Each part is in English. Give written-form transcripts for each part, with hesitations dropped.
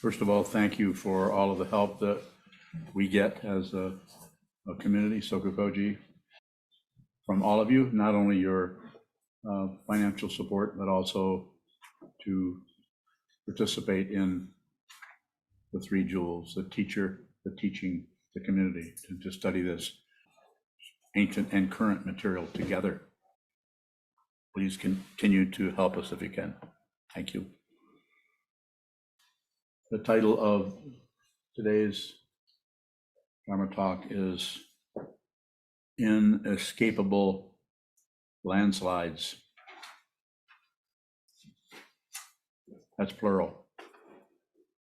First of all, thank you for all of the help that we get as a community, SokukoJi, from all of you, not only your financial support, but also to participate in the three jewels, the teacher, the teaching, the community, to study this ancient and current material together. Please continue to help us if you can. Thank you. The title of today's Dharma talk is Inescapable Landslides. That's plural.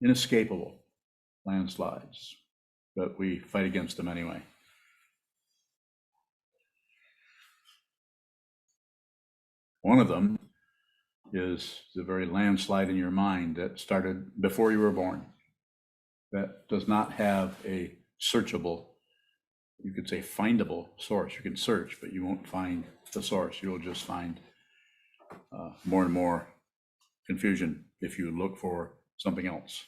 Inescapable landslides, but we fight against them anyway. One of them is the very landslide in your mind that started before you were born, that does not have a searchable, you could say findable source. You can search, but you won't find the source. You'll just find more and more confusion if you look for something else.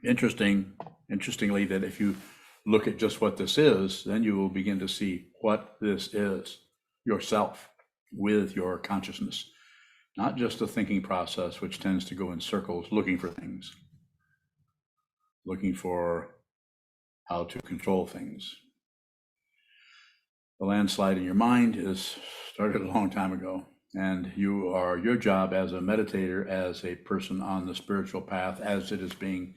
Interestingly, that if you look at just what this is, then you will begin to see what this is yourself with your consciousness, not just a thinking process which tends to go in circles looking for things, looking for how to control things. The landslide in your mind is started a long time ago, and your job as a meditator, as a person on the spiritual path, as it is being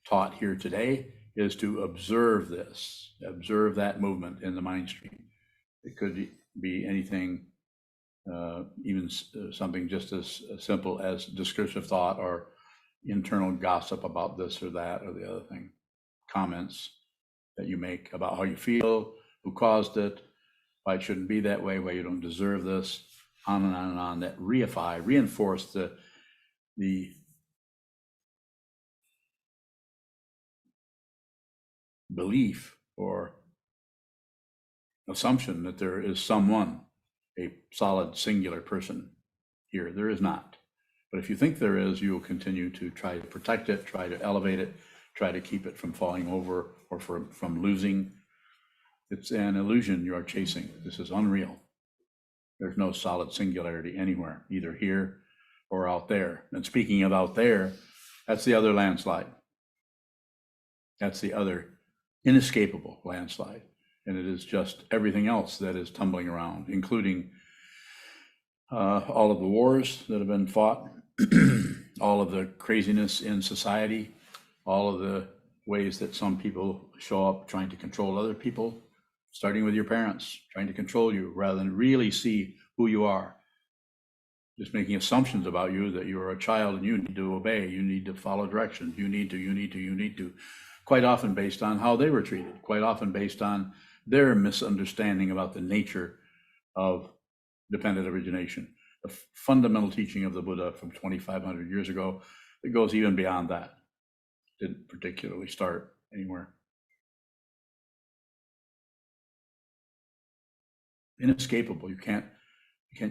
taught here today, is to observe this, observe that movement in the mind stream. It could be anything, even something just as simple as discursive thought or internal gossip about this or that or the other thing, comments that you make about how you feel, who caused it, why it shouldn't be that way, why you don't deserve this, on and on and on, that reinforce the belief or assumption that there is someone, a solid singular person here. There is not. But if you think there is, you will continue to try to protect it, try to elevate it, try to keep it from falling over or from losing. It's an illusion you are chasing. This is unreal. There's no solid singularity anywhere, either here or out there. And speaking of out there, that's the other landslide. That's the other inescapable landslide. And it is just everything else that is tumbling around, including all of the wars that have been fought, all of the craziness in society, all of the ways that some people show up trying to control other people, starting with your parents, trying to control you rather than really see who you are. Just making assumptions about you that you are a child and you need to obey, you need to follow directions, you need to, quite often based on how they were treated, quite often based on their misunderstanding about the nature of dependent origination. The fundamental teaching of the Buddha from 2,500 years ago that goes even beyond that. Didn't particularly start anywhere. Inescapable. You can't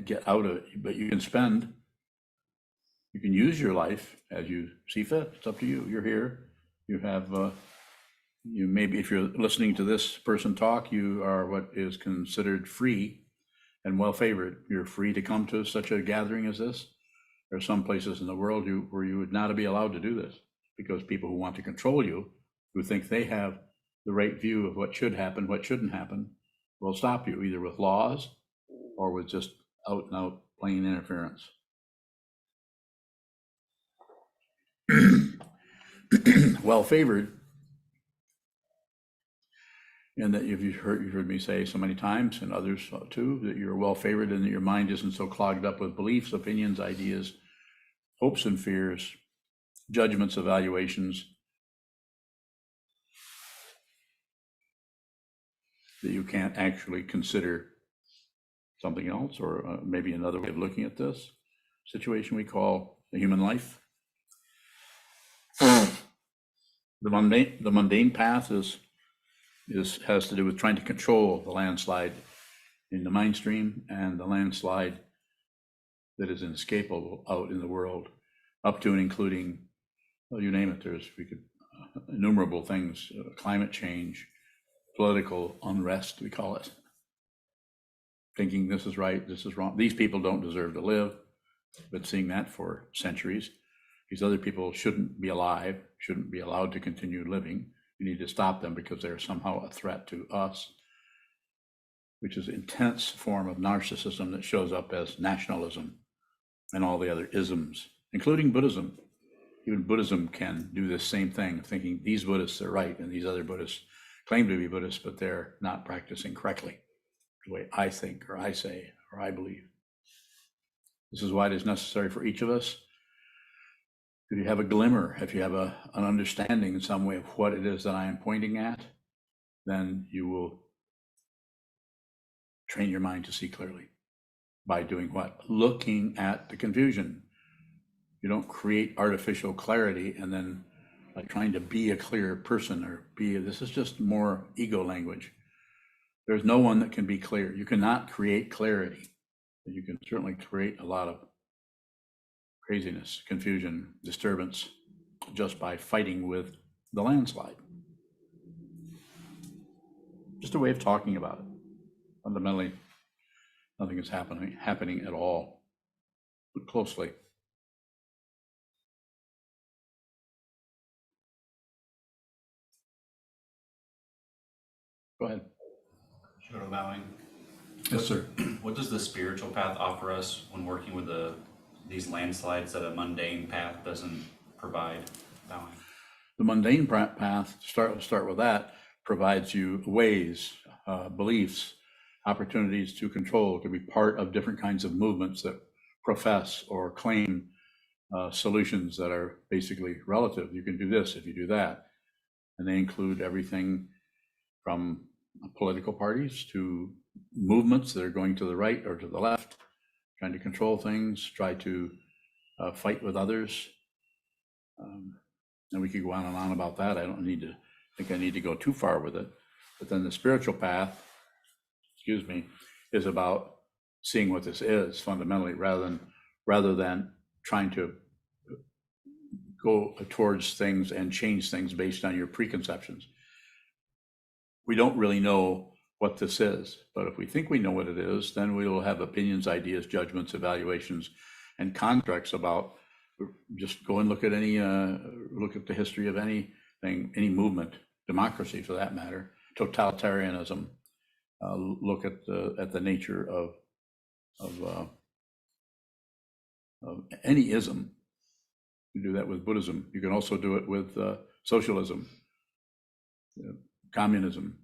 get out of it, but you can use your life as you see fit. It's up to you. You're here. You have, you maybe, if you're listening to this person talk, you are what is considered free and well-favored. You're free to come to such a gathering as this. There are some places in the world where you would not be allowed to do this because people who want to control you, who think they have the right view of what should happen, what shouldn't happen, will stop you either with laws or with just out and out plain interference. Well-favored, and that you've heard me say so many times, and others too, that you're well-favored and that your mind isn't so clogged up with beliefs, opinions, ideas, hopes and fears, judgments, evaluations, that you can't actually consider something else, or maybe another way of looking at this situation we call the human life. The mundane path has to do with trying to control the landslide in the mind stream and the landslide that is inescapable out in the world, up to and including, well, you name it, innumerable things, climate change, political unrest, we call it. Thinking this is right, this is wrong. These people don't deserve to live. Been seeing that for centuries. These other people shouldn't be alive, shouldn't be allowed to continue living. We need to stop them because they're somehow a threat to us, which is an intense form of narcissism that shows up as nationalism and all the other isms, including Buddhism. Even Buddhism can do this same thing, thinking these Buddhists are right and these other Buddhists claim to be Buddhists, but they're not practicing correctly, the way I think or I say or I believe. This is why it is necessary for each of us, if you have a glimmer, if you have an understanding in some way of what it is that I am pointing at, then you will train your mind to see clearly. By doing what? Looking at the confusion. You don't create artificial clarity and then like trying to be a clear person or this is just more ego language. There's no one that can be clear. You cannot create clarity. You can certainly create a lot of craziness, confusion, disturbance just by fighting with the landslide. Just a way of talking about it. Fundamentally, nothing is happening at all. Look closely. Go ahead. Shadow bowing. Yes, sir. What does the spiritual path offer us when working with these landslides that a mundane path doesn't provide? Bowing. The mundane path, start with that, provides you ways, beliefs, opportunities to control, to be part of different kinds of movements that profess or claim solutions that are basically relative. You can do this if you do that. And they include everything from political parties to movements that are going to the right or to the left, trying to control things, try to fight with others. And we could go on and on about that. I don't think I need to go too far with it. But then the spiritual path, is about seeing what this is fundamentally, rather than trying to go towards things and change things based on your preconceptions. We don't really know what this is, but if we think we know what it is, then we will have opinions, ideas, judgments, evaluations, and contracts about. Just go and look at the history of anything, any movement, democracy for that matter, totalitarianism. Look at the nature of any ism. You do that with Buddhism. You can also do it with socialism, communism.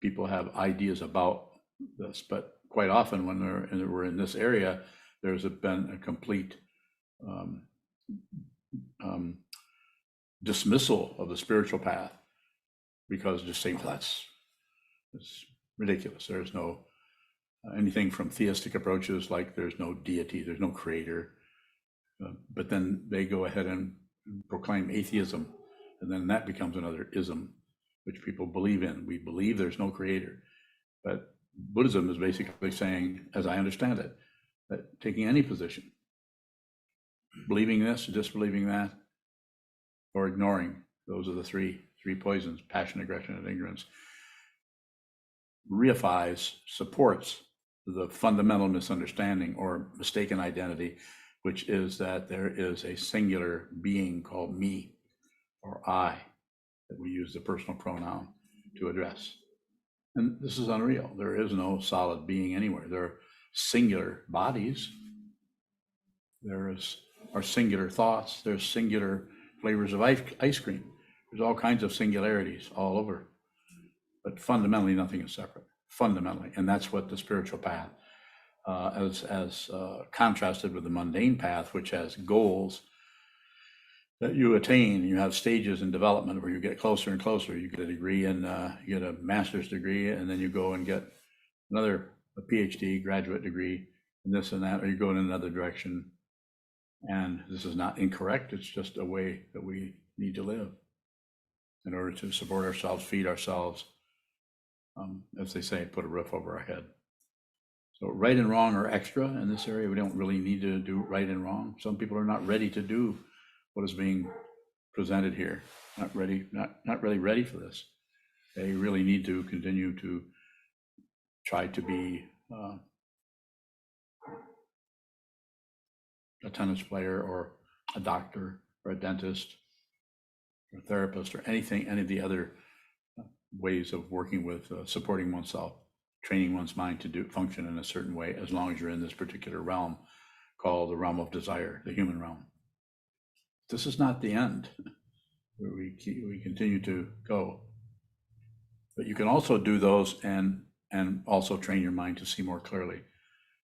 People have ideas about this, but quite often when we're in this area, there's been a complete dismissal of the spiritual path because just saying it's ridiculous. There's no anything from theistic approaches like there's no deity, there's no creator, but then they go ahead and proclaim atheism, and then that becomes another ism which people believe in. We believe there's no creator, but Buddhism is basically saying, as I understand it, that taking any position, believing this, disbelieving that, or ignoring, those are the three poisons: passion, aggression, and ignorance. Reifies, supports the fundamental misunderstanding or mistaken identity, which is that there is a singular being called me or I, that we use the personal pronoun to address. And this is unreal. There is no solid being anywhere. There are singular bodies. There are singular thoughts. There's singular flavors of ice cream. There's all kinds of singularities all over. But fundamentally, nothing is separate. Fundamentally. And that's what the spiritual path, as contrasted with the mundane path, which has goals that you attain. You have stages in development where you get closer and closer. You get a degree and you get a master's degree, and then you go and get a PhD, graduate degree, and this and that, or you go in another direction. And this is not incorrect. It's just a way that we need to live in order to support ourselves, feed ourselves, as they say, put a roof over our head. So right and wrong are extra in this area. We don't really need to do right and wrong. Some people are not ready to do what is being presented here. Not ready, not really ready for this. They really need to continue to try to be a tennis player or a doctor or a dentist or a therapist or anything, any of the other ways of working with supporting oneself, training one's mind to function in a certain way, as long as you're in this particular realm called the realm of desire, the human realm. This is not the end. We continue to go. But you can also do those and also train your mind to see more clearly,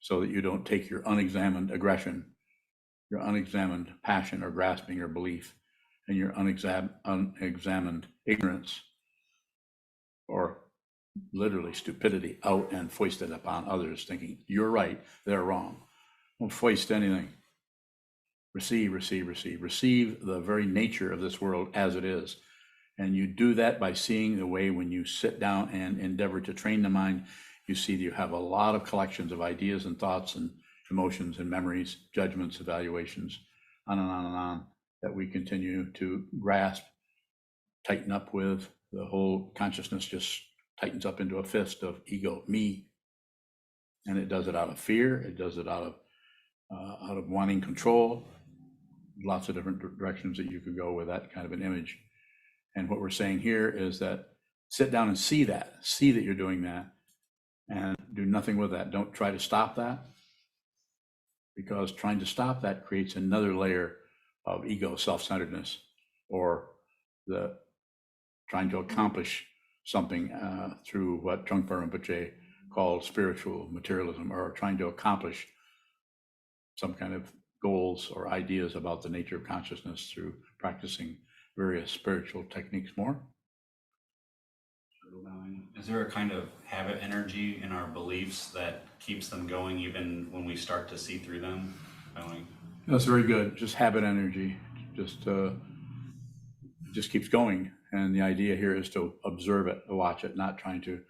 so that you don't take your unexamined aggression, your unexamined passion or grasping or belief, and your unexamined ignorance or literally stupidity out and foist it upon others, thinking you're right, they're wrong. Don't foist anything. Receive, receive, receive. Receive the very nature of this world as it is. And you do that by seeing the way when you sit down and endeavor to train the mind, you see that you have a lot of collections of ideas and thoughts and emotions and memories, judgments, evaluations, on and on and on, that we continue to grasp, tighten up with. The whole consciousness just tightens up into a fist of ego, me. And it does it out of fear. It does it out of wanting control. Lots of different directions that you could go with that kind of an image. And what we're saying here is that sit down and see that you're doing that, and do nothing with that. Don't try to stop that, because trying to stop that creates another layer of ego, self-centeredness, or the trying to accomplish something through what Trungpa Rinpoche called spiritual materialism, or trying to accomplish some kind of goals or ideas about the nature of consciousness through practicing various spiritual techniques more. Is there a kind of habit energy in our beliefs that keeps them going even when we start to see through them? That's very good. Just habit energy, just keeps going. And the idea here is to observe it, to watch it, not trying to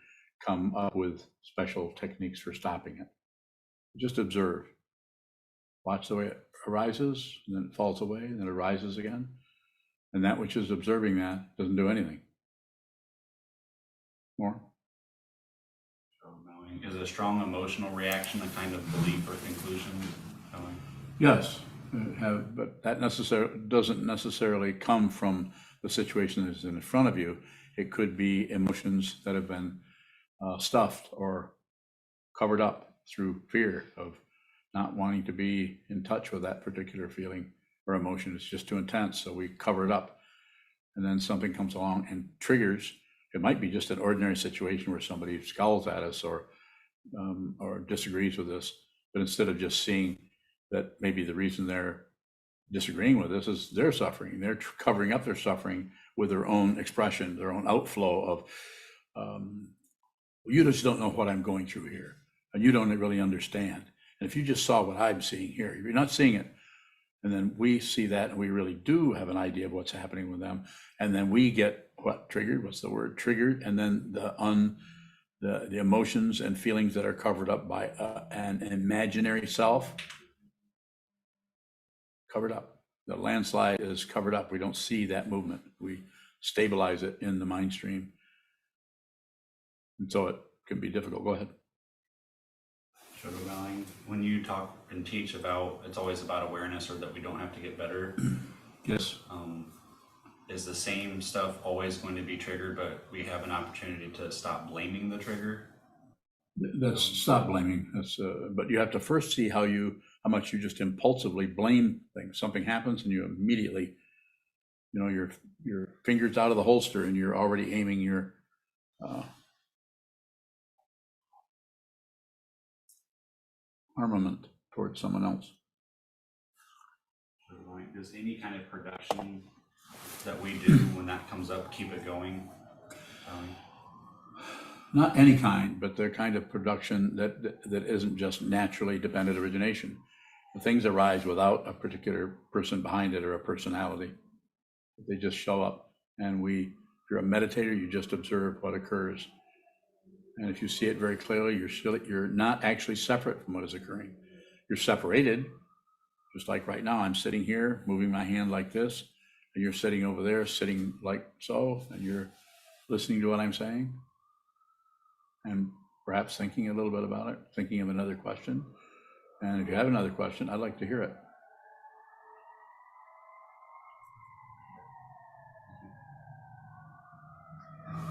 come up with special techniques for stopping it. Just observe. Watch the way it arises, and then it falls away, and then it arises again. And that which is observing that doesn't do anything. More? Is a strong emotional reaction a kind of belief or conclusion? Yes, but that doesn't necessarily come from the situation that is in front of you. It could be emotions that have been stuffed or covered up through fear of not wanting to be in touch with that particular feeling or emotion. It's just too intense, so we cover it up. And then something comes along and triggers. It might be just an ordinary situation where somebody scowls at us or disagrees with us, but instead of just seeing that maybe the reason they're disagreeing with us is their suffering, they're covering up their suffering with their own expression, their own outflow of, you just don't know what I'm going through here, and you don't really understand. And if you just saw what I'm seeing here, you're not seeing it. And then we see that, and we really do have an idea of what's happening with them. And then we get what triggered, what's the word, triggered, and then the emotions and feelings that are covered up by an imaginary self, covered up. The landslide is covered up. We don't see that movement. We stabilize it in the mind stream. And so it can be difficult. Go ahead. When you talk and teach about, it's always about awareness, or that we don't have to get better. Yes. Is the same stuff always going to be triggered, but we have an opportunity to stop blaming the trigger? That's stop blaming. That's but you have to first see how much you just impulsively blame things. Something happens and you immediately, your fingers out of the holster and you're already aiming your armament towards someone else. Does any kind of production that we do when that comes up keep it going? Not any kind, but the kind of production that isn't just naturally dependent origination. The things arise without a particular person behind it or a personality. They just show up, and if you're a meditator, you just observe what occurs. And if you see it very clearly, you're not actually separate from what is occurring. You're separated, just like right now, I'm sitting here, moving my hand like this, and you're sitting over there, sitting like so, and you're listening to what I'm saying, and perhaps thinking a little bit about it, thinking of another question. And if you have another question, I'd like to hear it.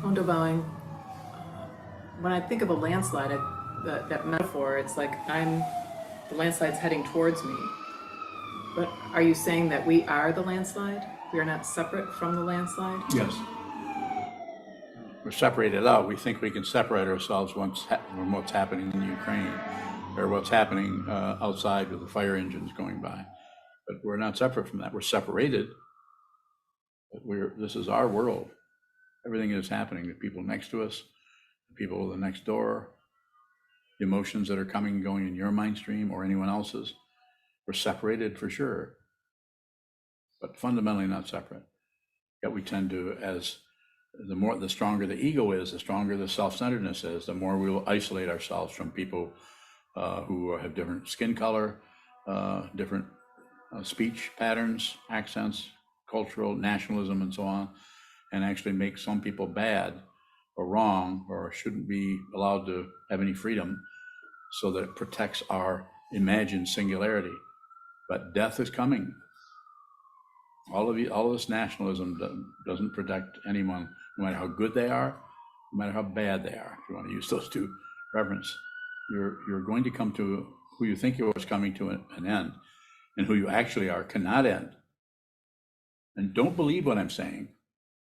Hondo bowing. When I think of a landslide, that metaphor, it's like the landslide's heading towards me. But are you saying that we are the landslide? We are not separate from the landslide? Yes. We're separated out. We think we can separate ourselves from what's happening in Ukraine or what's happening outside with the fire engines going by. But we're not separate from that. We're separated. But this is our world. Everything is happening. The people next to us, the people the next door, the emotions that are coming and going in your mind stream or anyone else's. We're separated for sure, but fundamentally not separate. Yet we tend to, as the stronger the ego is, the stronger the self-centeredness is, the more we will isolate ourselves from people who have different skin color, different speech patterns, accents, cultural nationalism, and so on, and actually make some people bad or wrong or shouldn't be allowed to have any freedom, so that it protects our imagined singularity. But death is coming. All of this nationalism doesn't protect anyone, no matter how good they are, no matter how bad they are. If you want to use those two references, you're going to come to who you think is coming to an end, and who you actually are cannot end. And don't believe what I'm saying.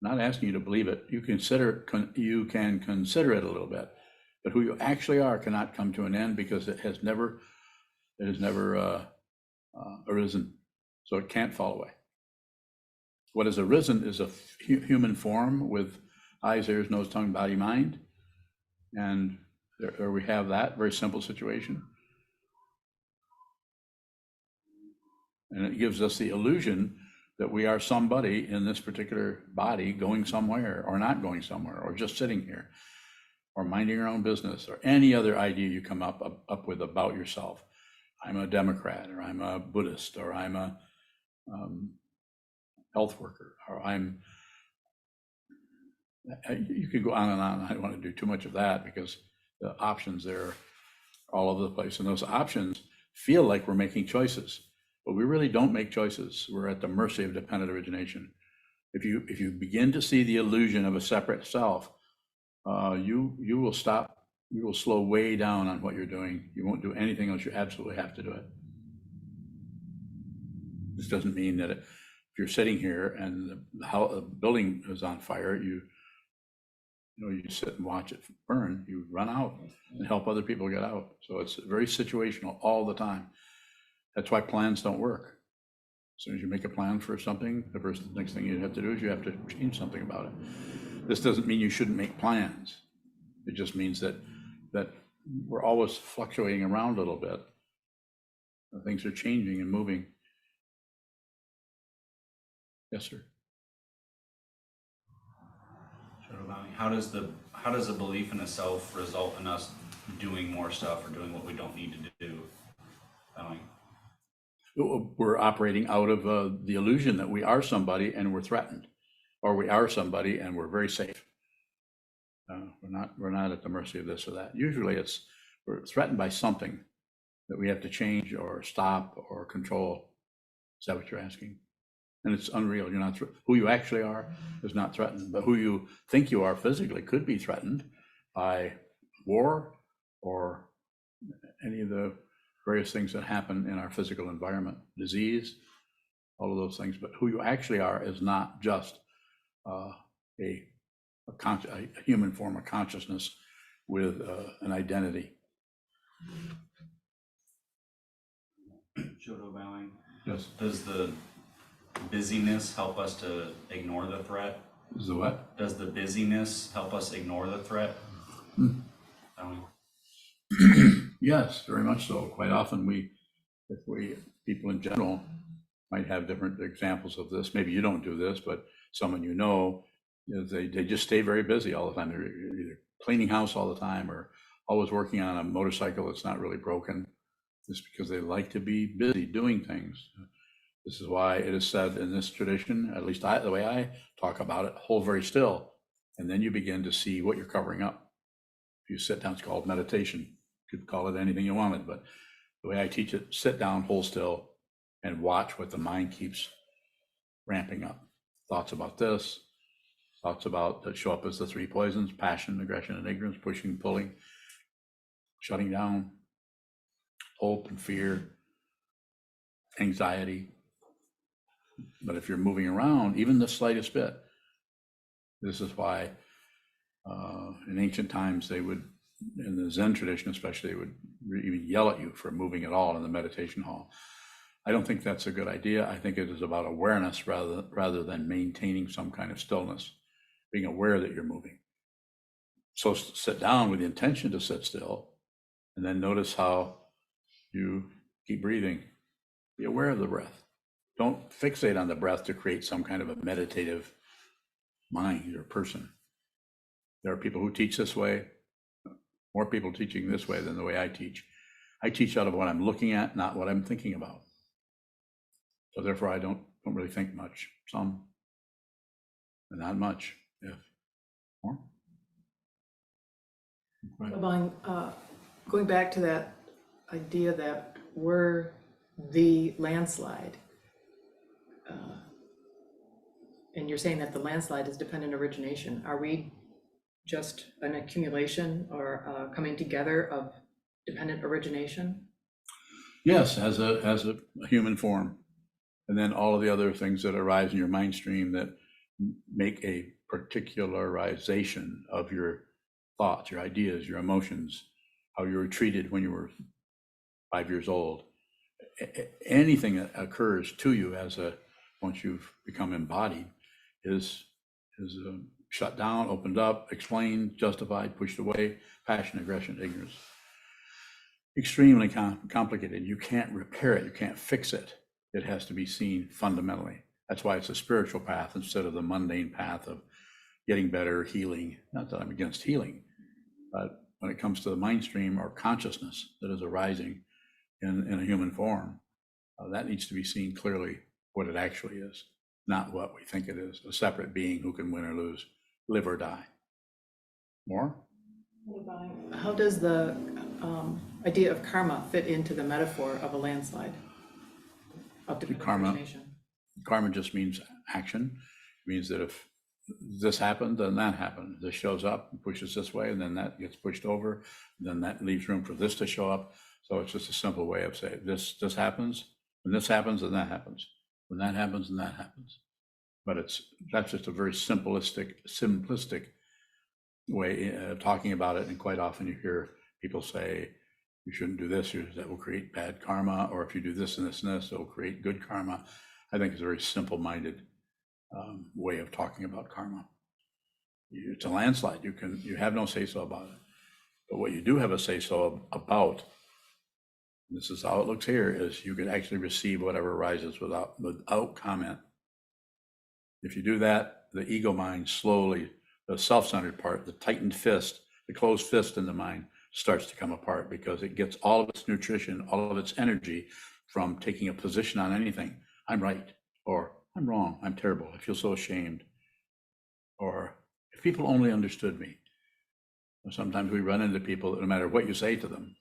I'm not asking you to believe it. You can consider it a little bit, but who you actually are cannot come to an end, because it has never arisen, so it can't fall away. What has arisen is a human form with eyes, ears, nose, tongue, body, mind, and there we have that very simple situation. And it gives us the illusion that we are somebody in this particular body going somewhere or not going somewhere, or just sitting here or minding your own business, or any other idea you come up with about yourself. I'm a Democrat, or I'm a Buddhist, or I'm a health worker, or you could go on and on. I don't want to do too much of that, because the options there are all over the place. And those options feel like we're making choices, but we really don't make choices. We're at the mercy of dependent origination. If you begin to see the illusion of a separate self, you will stop. You will slow way down on what you're doing. You won't do anything else. You absolutely have to do it. This doesn't mean that if you're sitting here and the building is on fire, you sit and watch it burn. You run out and help other people get out. So it's very situational all the time. That's why plans don't work. As soon as you make a plan for something, the next thing you have to do is you have to change something about it. This doesn't mean you shouldn't make plans. It just means that we're always fluctuating around a little bit. Things are changing and moving. Yes, sir. How does the belief in a self result in us doing more stuff or doing what we don't need to do? We're operating out of the illusion that we are somebody and we're threatened, or we are somebody and we're very safe. We're not at the mercy of this or that. Usually we're threatened by something that we have to change or stop or control. Is that what you're asking? And it's unreal. You're not who you actually are is not threatened, but who you think you are physically could be threatened by war or any of the various things that happen in our physical environment, disease, all of those things. But who you actually are is not just a human form of consciousness with an identity. Shoto bowing. Yes. Does the busyness help us to ignore the threat? Is the what? Does the busyness help us ignore the threat? Yes, very much so. Quite often people in general might have different examples of this. Maybe you don't do this, but someone they just stay very busy all the time. They're either cleaning house all the time or always working on a motorcycle that's not really broken, it's because they like to be busy doing things. This is why it is said in this tradition, at least the way I talk about it, hold very still, and then you begin to see what you're covering up. If you sit down, it's called meditation. You could call it anything you wanted, but the way I teach it, sit down, hold still, and watch what the mind keeps ramping up. Thoughts about this, thoughts about that show up as the three poisons: passion, aggression, and ignorance, pushing, pulling, shutting down, hope and fear, anxiety. But if you're moving around, even the slightest bit, this is why in ancient times they would, in the Zen tradition especially, they would even yell at you for moving at all in the meditation hall. I don't think that's a good idea. I think it is about awareness rather than maintaining some kind of stillness, being aware that you're moving. So sit down with the intention to sit still, and then notice how you keep breathing. Be aware of the breath. Don't fixate on the breath to create some kind of a meditative mind or person. There are people who teach this way, more people teaching this way than the way I teach. I teach out of what I'm looking at, not what I'm thinking about. So therefore, I don't really think much. Some, but not much. If more. Going back to that idea that we're the landslide, and you're saying that the landslide is dependent origination. Are we just an accumulation or coming together of dependent origination? Yes, as a human form. And then all of the other things that arise in your mind stream that make a particularization of your thoughts, your ideas, your emotions, how you were treated when you were 5 years old. Anything that occurs to you once you've become embodied is shut down, opened up, explained, justified, pushed away, passion, aggression, ignorance. Extremely complicated. You can't repair it. You can't fix it. It has to be seen fundamentally. That's why it's a spiritual path instead of the mundane path of getting better, healing. Not that I'm against healing, but when it comes to the mind stream or consciousness that is arising in a human form, that needs to be seen clearly what it actually is, not what we think it is, a separate being who can win or lose, live or die. More? How does the idea of karma fit into the metaphor of a landslide? Of Karma. origination? Karma just means action. It means that if this happened, then that happened. This shows up and pushes this way, and then that gets pushed over. Then that leaves room for this to show up. So it's just a simple way of saying this happens. When this happens, then that happens. When that happens, then that happens. But that's just a very simplistic way of talking about it. And quite often you hear people say, you shouldn't do this, that will create bad karma, or if you do this and this and this, it will create good karma. I think it's a very simple-minded way of talking about karma. It's a landslide. You have no say-so about it. But what you do have a say-so about, this is how it looks here, is you can actually receive whatever arises without comment. If you do that, the ego mind slowly, the self-centered part, the tightened fist, the closed fist in the mind starts to come apart because it gets all of its nutrition, all of its energy from taking a position on anything. I'm right, or I'm wrong, I'm terrible, I feel so ashamed. Or if people only understood me. Sometimes we run into people that no matter what you say to them,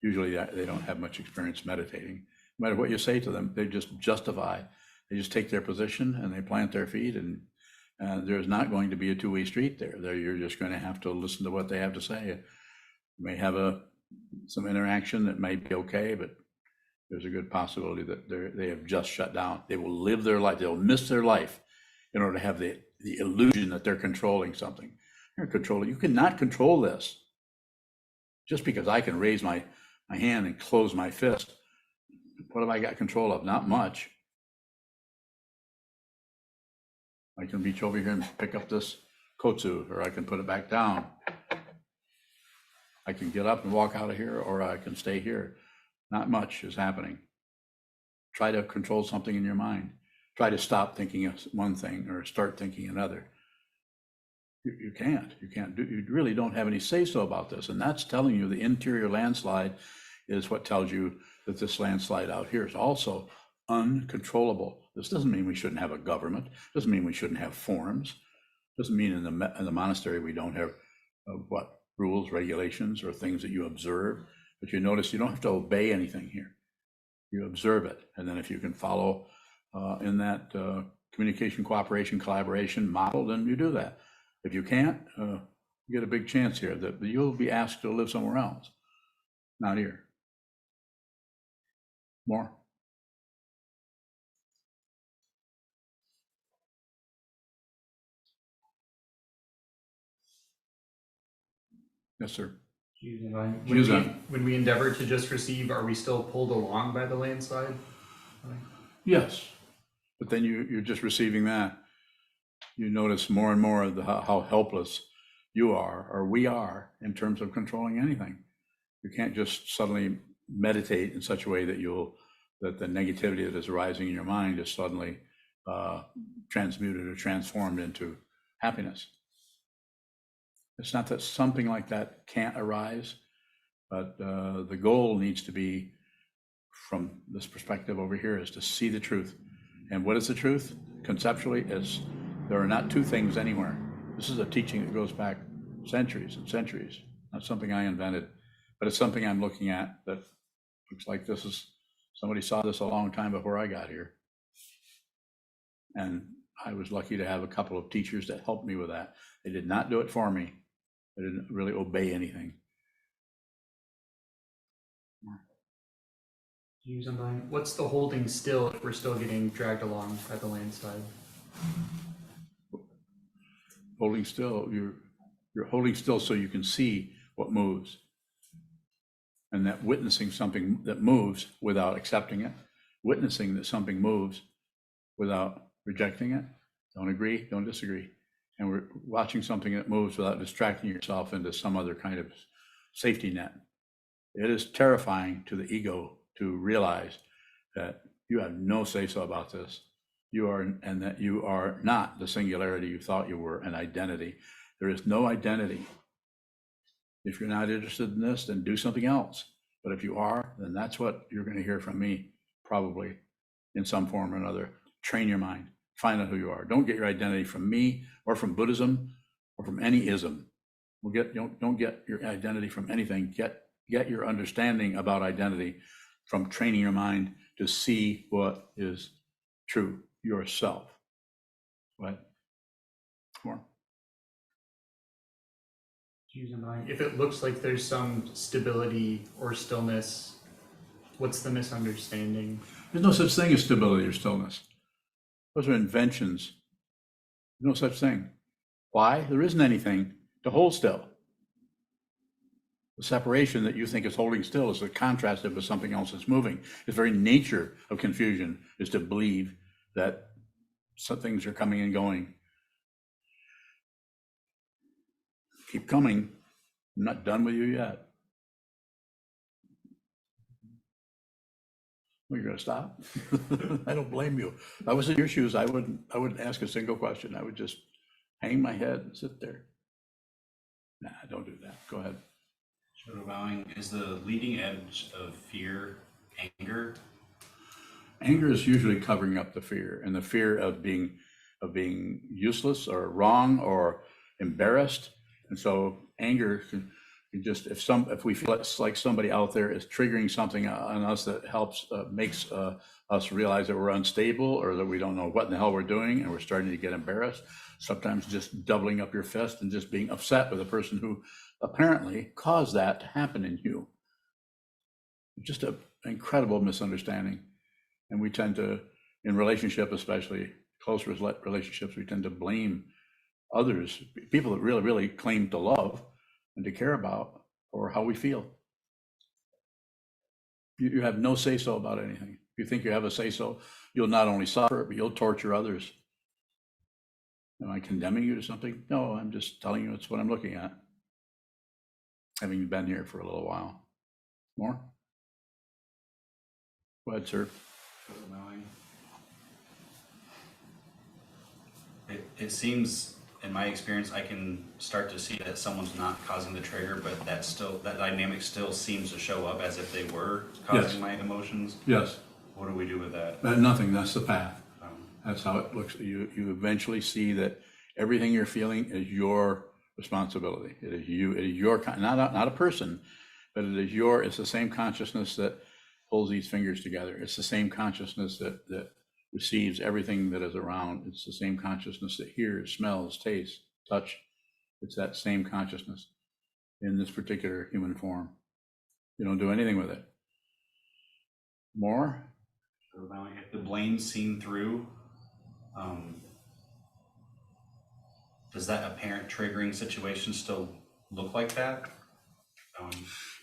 usually they don't have much experience meditating. No matter what you say to them, they just justify. They just take their position and they plant their feet, and there's not going to be a two-way street there. You're just going to have to listen to what they have to say. You may have some interaction that may be okay, but there's a good possibility that they have just shut down. They will live their life. They'll miss their life in order to have the illusion that they're controlling something. You're controlling. You cannot control this. Just because I can raise my hand and close my fist, what have I got control of? Not much. I can reach over here and pick up this kotsu, or I can put it back down. I can get up and walk out of here, or I can stay here. Not much is happening. Try to control something in your mind. Try to stop thinking of one thing or start thinking another. You can't do, you really don't have any say-so about this. And that's telling you the interior landslide is what tells you that this landslide out here is also uncontrollable. This doesn't mean we shouldn't have a government. Doesn't mean we shouldn't have forms. Doesn't mean in the monastery we don't have rules, regulations, or things that you observe. But you notice you don't have to obey anything here. You observe it, and then if you can follow in that communication, cooperation, collaboration model, then you do that. If you can't, you get a big chance here that you'll be asked to live somewhere else, not here. More? Yes, sir. When we endeavor to just receive, are we still pulled along by the landslide? Yes, but then you're just receiving that. You notice more and more of how helpless you are, or we are, in terms of controlling anything. You can't just suddenly meditate in such a way that that the negativity that is arising in your mind is suddenly transmuted or transformed into happiness. It's not that something like that can't arise, but the goal needs to be, from this perspective over here, is to see the truth. And what is the truth? Conceptually, is there are not two things anywhere. This is a teaching that goes back centuries and centuries. Not something I invented, but it's something I'm looking at that looks like this is, somebody saw this a long time before I got here. And I was lucky to have a couple of teachers that helped me with that. They did not do it for me. They didn't really obey anything. What's the holding still if we're still getting dragged along by the landslide? Holding still, you're holding still so you can see what moves. And that witnessing something that moves without accepting it, witnessing that something moves without rejecting it, don't agree, don't disagree. And we're watching something that moves without distracting yourself into some other kind of safety net. It is terrifying to the ego to realize that you have no say-so about this. You are, and that you are not the singularity you thought you were, an identity. There is no identity. If you're not interested in this, then do something else. But if you are, then that's what you're going to hear from me, probably in some form or another. Train your mind, find out who you are. Don't get your identity from me or from Buddhism or from any ism. Don't get your identity from anything. Get your understanding about identity from training your mind to see what is true yourself. What? More. If it looks like there's some stability or stillness, what's the misunderstanding? There's no such thing as stability or stillness. Those are inventions. There's no such thing. Why? There isn't anything to hold still. The separation that you think is holding still is the contrast with something else that's moving. The very nature of confusion is to believe that some things are coming and going. Keep coming. I'm not done with you yet. Well, you're going to stop? I don't blame you. If I was in your shoes, I wouldn't ask a single question. I would just hang my head and sit there. Nah, don't do that. Go ahead. Shadow bowing, is the leading edge of fear anger? Anger is usually covering up the fear, and the fear of being useless or wrong or embarrassed. And so anger can just, if we feel it's like somebody out there is triggering something on us that helps makes us realize that we're unstable or that we don't know what in the hell we're doing, and we're starting to get embarrassed. Sometimes just doubling up your fist and just being upset with the person who apparently caused that to happen in you. Just an incredible misunderstanding. And we tend to, in relationship, especially close relationships, we tend to blame others, people that really, really claim to love and to care about, or how we feel. You have no say-so about anything. If you think you have a say-so, you'll not only suffer, but you'll torture others. Am I condemning you to something? No, I'm just telling you it's what I'm looking at, having been here for a little while. More? Go ahead, sir. It seems in my experience, I can start to see that someone's not causing the trigger, but that dynamic still seems to show up as if they were causing Yes. my emotions. Yes, What do we do with that? nothing, that's the path. Um, That's how it looks. You eventually see that everything you're feeling is your responsibility. It is you, it is your, not a person, but it's the same consciousness that pulls these fingers together. It's the same consciousness that receives everything that is around. It's the same consciousness that hears, smells, tastes, touch. It's that same consciousness in this particular human form. You don't do anything with it. More? So now if the blame's seen through, does that apparent triggering situation still look like that?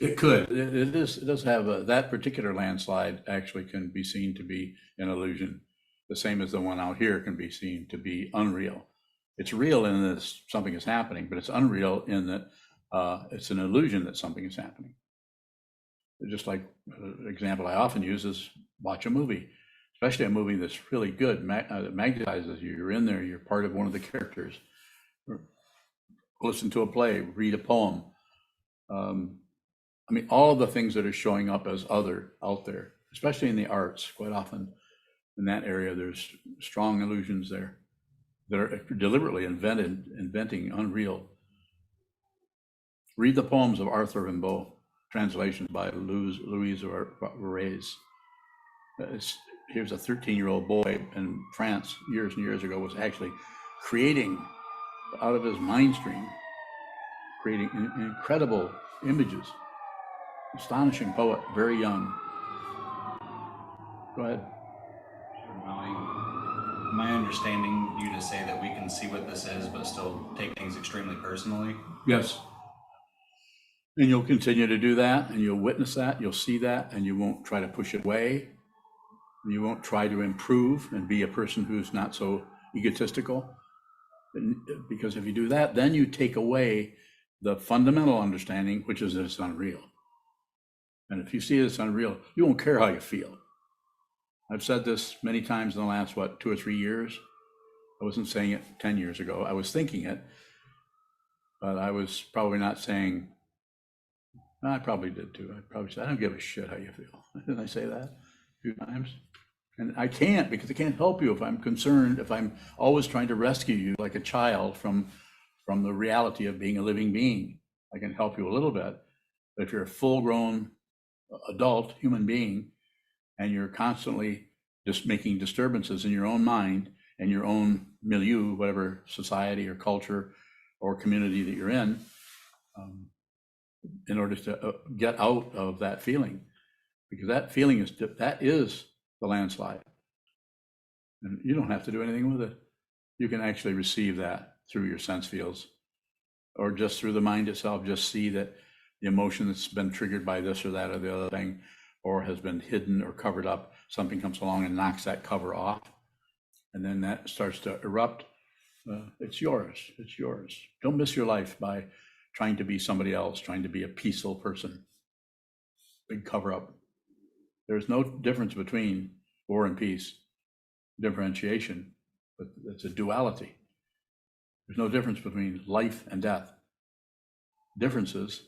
It could. It does have that particular landslide actually can be seen to be an illusion. The same as the one out here can be seen to be unreal. It's real in that something is happening, but it's unreal in that it's an illusion that something is happening. Just like an example I often use is watch a movie, especially a movie that's really good, that magnetizes you. You're in there, you're part of one of the characters. Listen to a play, read a poem. I mean, all of the things that are showing up as other out there, especially in the arts, quite often in that area, there's strong illusions there that are deliberately inventing unreal. Read the poems of Arthur Rimbaud, translations by Louise Reyes. Here's a 13-year-old boy in France years and years ago was actually creating out of his mind stream, creating incredible images. Astonishing poet, very young. Go ahead. Am I understanding you to say that we can see what this is, but still take things extremely personally? Yes. And you'll continue to do that, and you'll witness that, you'll see that, and you won't try to push it away. You won't try to improve and be a person who's not so egotistical. Because if you do that, then you take away the fundamental understanding, which is that it's unreal. And if you see it's unreal, you won't care how you feel. I've said this many times in the last, 2 or 3 years. I wasn't saying it 10 years ago. I was thinking it, but I was probably not saying, I probably did too. I probably said, I don't give a shit how you feel. Didn't I say that a few times? And I can't, because I can't help you if I'm concerned, if I'm always trying to rescue you like a child from the reality of being a living being. I can help you a little bit, but if you're a full-grown adult human being and you're constantly just making disturbances in your own mind and your own milieu, whatever society or culture or community that you're in order to get out of that feeling, because that feeling is the landslide, and you don't have to do anything with it. You can actually receive that through your sense fields or just through the mind itself. Just see that the emotion that's been triggered by this or that or the other thing, or has been hidden or covered up, something comes along and knocks that cover off, and then that starts to erupt. It's yours. It's yours. Don't miss your life by trying to be somebody else, trying to be a peaceful person. Big cover up. There's no difference between war and peace, differentiation, but it's a duality. There's no difference between life and death. Differences,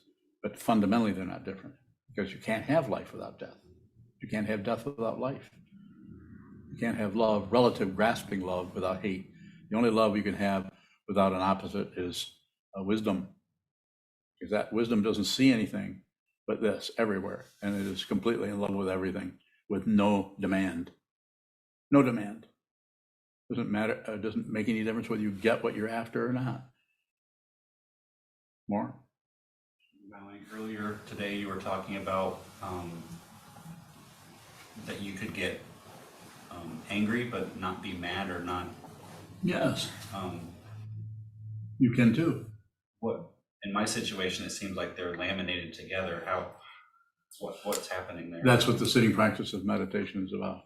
but fundamentally they're not different, because you can't have life without death. You can't have death without life. You can't have love, relative grasping love, without hate. The only love you can have without an opposite is wisdom, because that wisdom doesn't see anything but this everywhere, and it is completely in love with everything, with no demand. No demand. Doesn't matter. Doesn't make any difference whether you get what you're after or not. More? Earlier today, you were talking about that you could get angry but not be mad or not. Yes. You can too. What in my situation, it seems like they're laminated together. What's happening there? That's what the sitting practice of meditation is about,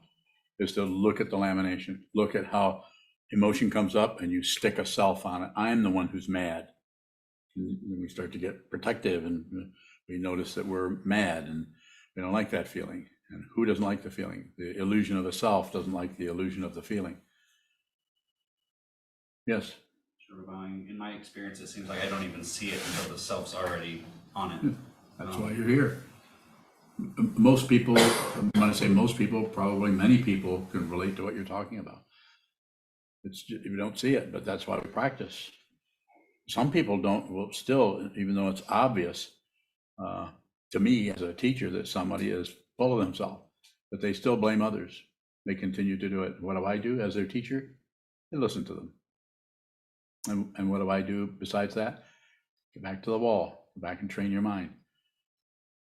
is to look at the lamination, look at how emotion comes up and you stick a self on it. I'm the one who's mad. And we start to get protective and we notice that we're mad and we don't like that feeling. And who doesn't like the feeling? The illusion of the self doesn't like the illusion of the feeling. Yes. Sort of bowing. In my experience, it seems like I don't even see it until the self's already on it. That's why you're here. Most people, when I say most people, probably many people can relate to what you're talking about. It's just, you don't see it, but that's why we practice. Some people don't, will still, even though it's obvious to me as a teacher that somebody is full of themselves, but they still blame others. They continue to do it. What do I do as their teacher? I listen to them. And what do I do besides that? Get back to the wall, go back and train your mind.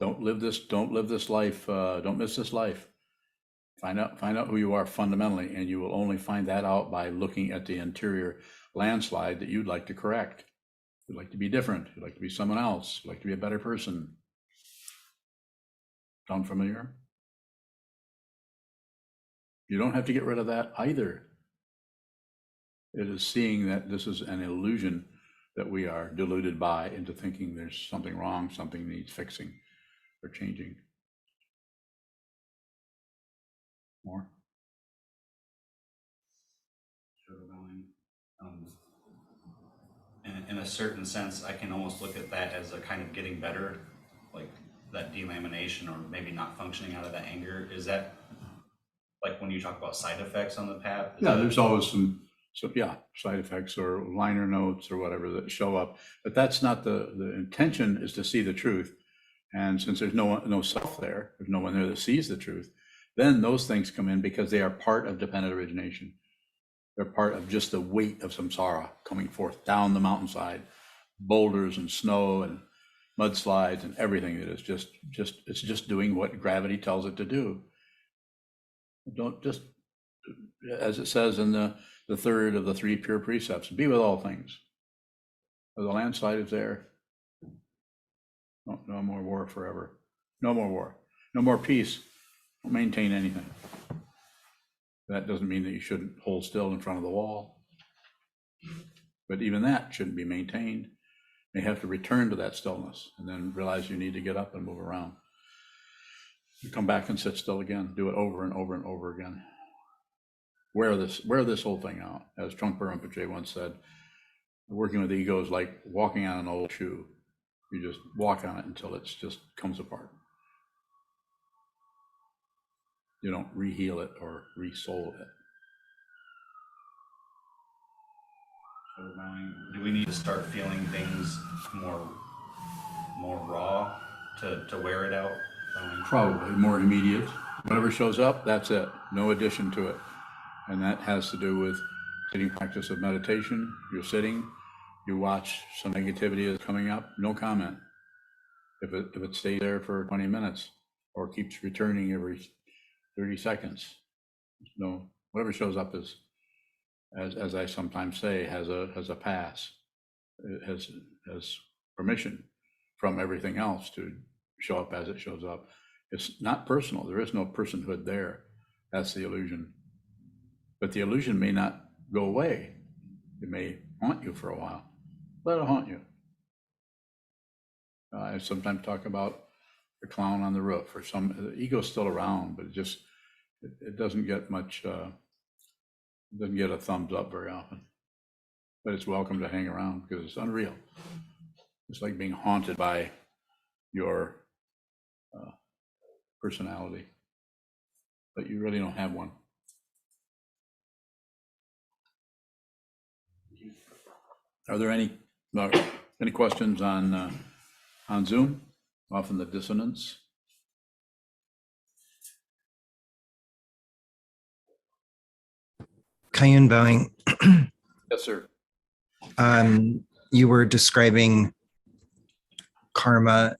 Don't live this life, don't miss this life. Find out who you are fundamentally, and you will only find that out by looking at the interior landslide that you'd like to correct. You'd like to be different, you'd like to be someone else, you'd like to be a better person. Sound familiar? You don't have to get rid of that either. It is seeing that this is an illusion that we are deluded by into thinking there's something wrong, something needs fixing or changing. More? In a certain sense, I can almost look at that as a kind of getting better, like that delamination or maybe not functioning out of that anger. Is that like when you talk about side effects on the path? Yeah, there's always some side effects or liner notes or whatever that show up, but that's not the intention. Is to see the truth. And since there's no self there, there's no one there that sees the truth, then those things come in because they are part of dependent origination. They're part of just the weight of samsara coming forth down the mountainside, boulders and snow and mudslides and everything that is just doing what gravity tells it to do. Don't just, as it says in the third of the three pure precepts, be with all things. The landslide is there. No more war forever. No more war. No more peace. Don't maintain anything. That doesn't mean that you shouldn't hold still in front of the wall. But even that shouldn't be maintained. You have to return to that stillness and then realize you need to get up and move around. You come back and sit still again. Do it over and over and over again. Wear this whole thing out. As Trungpa Rinpoche once said, working with ego is like walking on an old shoe. You just walk on it until it just comes apart. You don't re-heal it or re-soul it. Do we need to start feeling things more raw to wear it out? Probably more immediate. Whatever shows up, that's it. No addition to it. And that has to do with sitting practice of meditation. You're sitting, you watch some negativity is coming up, no comment. If it stays there for 20 minutes or keeps returning every 30 seconds, no, whatever shows up is, as I sometimes say, has a pass. It has permission from everything else to show up as it shows up. It's not personal. There is no personhood there. That's the illusion. But the illusion may not go away. It may haunt you for a while. Let it haunt you. I sometimes talk about the clown on the roof, or the ego's still around, but it doesn't get much, it doesn't get a thumbs up very often. But it's welcome to hang around because it's unreal. It's like being haunted by your personality, but you really don't have one. Are there any questions on Zoom? Often the dissonance. Kayun bowing. Yes, sir. You were describing karma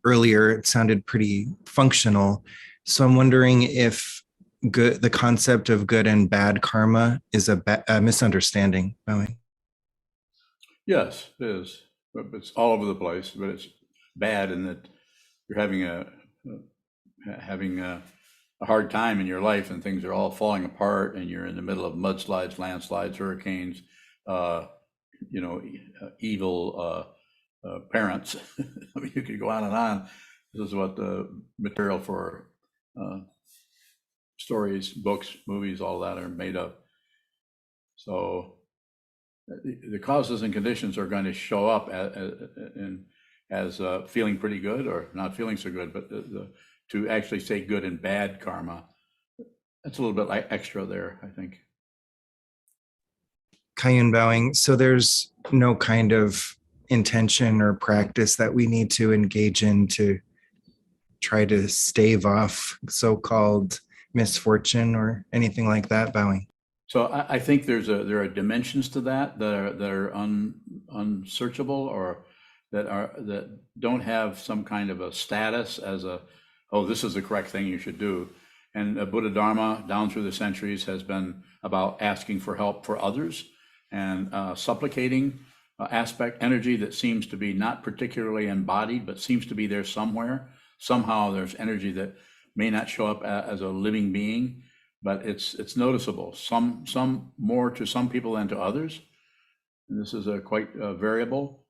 earlier. It sounded pretty functional. So I'm wondering if the concept of good and bad karma is a misunderstanding, bowing. Yes, it is. But it's all over the place. But it's bad in that you're having a hard time in your life, and things are all falling apart, and you're in the middle of mudslides, landslides, hurricanes, evil parents. I mean, you could go on and on. This is what the material for stories, books, movies, all that are made of. So the causes and conditions are going to show up as feeling pretty good or not feeling so good, but to actually say good and bad karma, that's a little bit like extra there, I think. Kayan bowing. So there's no kind of intention or practice that we need to engage in to try to stave off so-called misfortune or anything like that, bowing. So I think there are dimensions to that are unsearchable, or that don't have some kind of a status as this is the correct thing you should do. And Buddha Dharma down through the centuries has been about asking for help for others and supplicating aspect energy that seems to be not particularly embodied, but seems to be there somewhere. Somehow there's energy that may not show up as a living being, but it's noticeable. Some more to some people than to others. And this is quite variable,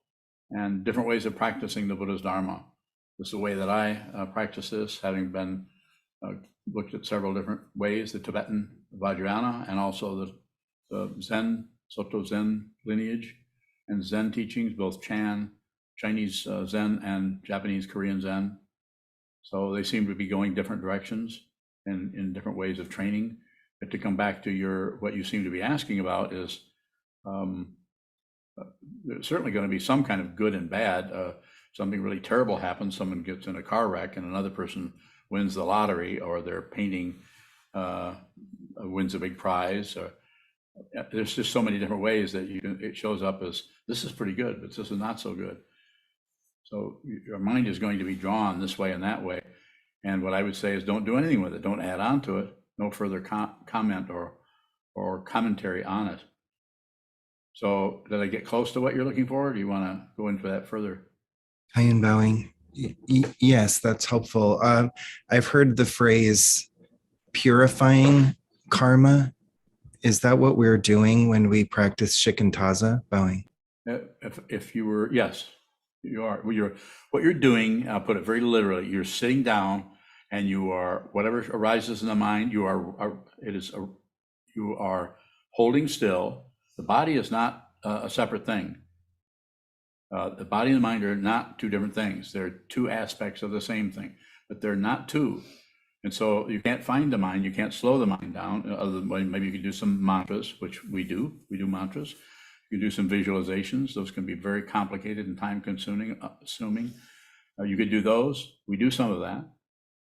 and different ways of practicing the Buddha's Dharma. This is the way that I practice this, having been looked at several different ways, the Tibetan Vajrayana and also the Zen, Soto Zen lineage and Zen teachings, both Chinese Zen and Japanese Korean Zen. So they seem to be going different directions and in different ways of training. But to come back to what you seem to be asking about is there's certainly going to be some kind of good and bad. Something really terrible happens, someone gets in a car wreck and another person wins the lottery, or their painting wins a big prize. There's just so many different ways that it shows up as this is pretty good, but this is not so good. So your mind is going to be drawn this way and that way. And what I would say is don't do anything with it. Don't add on to it. No further comment or commentary on it. So did I get close to what you're looking for? Or do you want to go into that further? Kayan bowing. Yes, that's helpful. I've heard the phrase purifying karma. Is that what we're doing when we practice shikantaza, bowing? If you were, yes, you are. What you're doing, I'll put it very literally, you're sitting down and you are, whatever arises in the mind, you are holding still. The body is not a separate thing. The body and the mind are not two different things. They're two aspects of the same thing, but they're not two. And so you can't find the mind, you can't slow the mind down, other than maybe you can do some mantras, which we do mantras. You can do some visualizations. Those can be very complicated and time consuming. You could do those. We do some of that.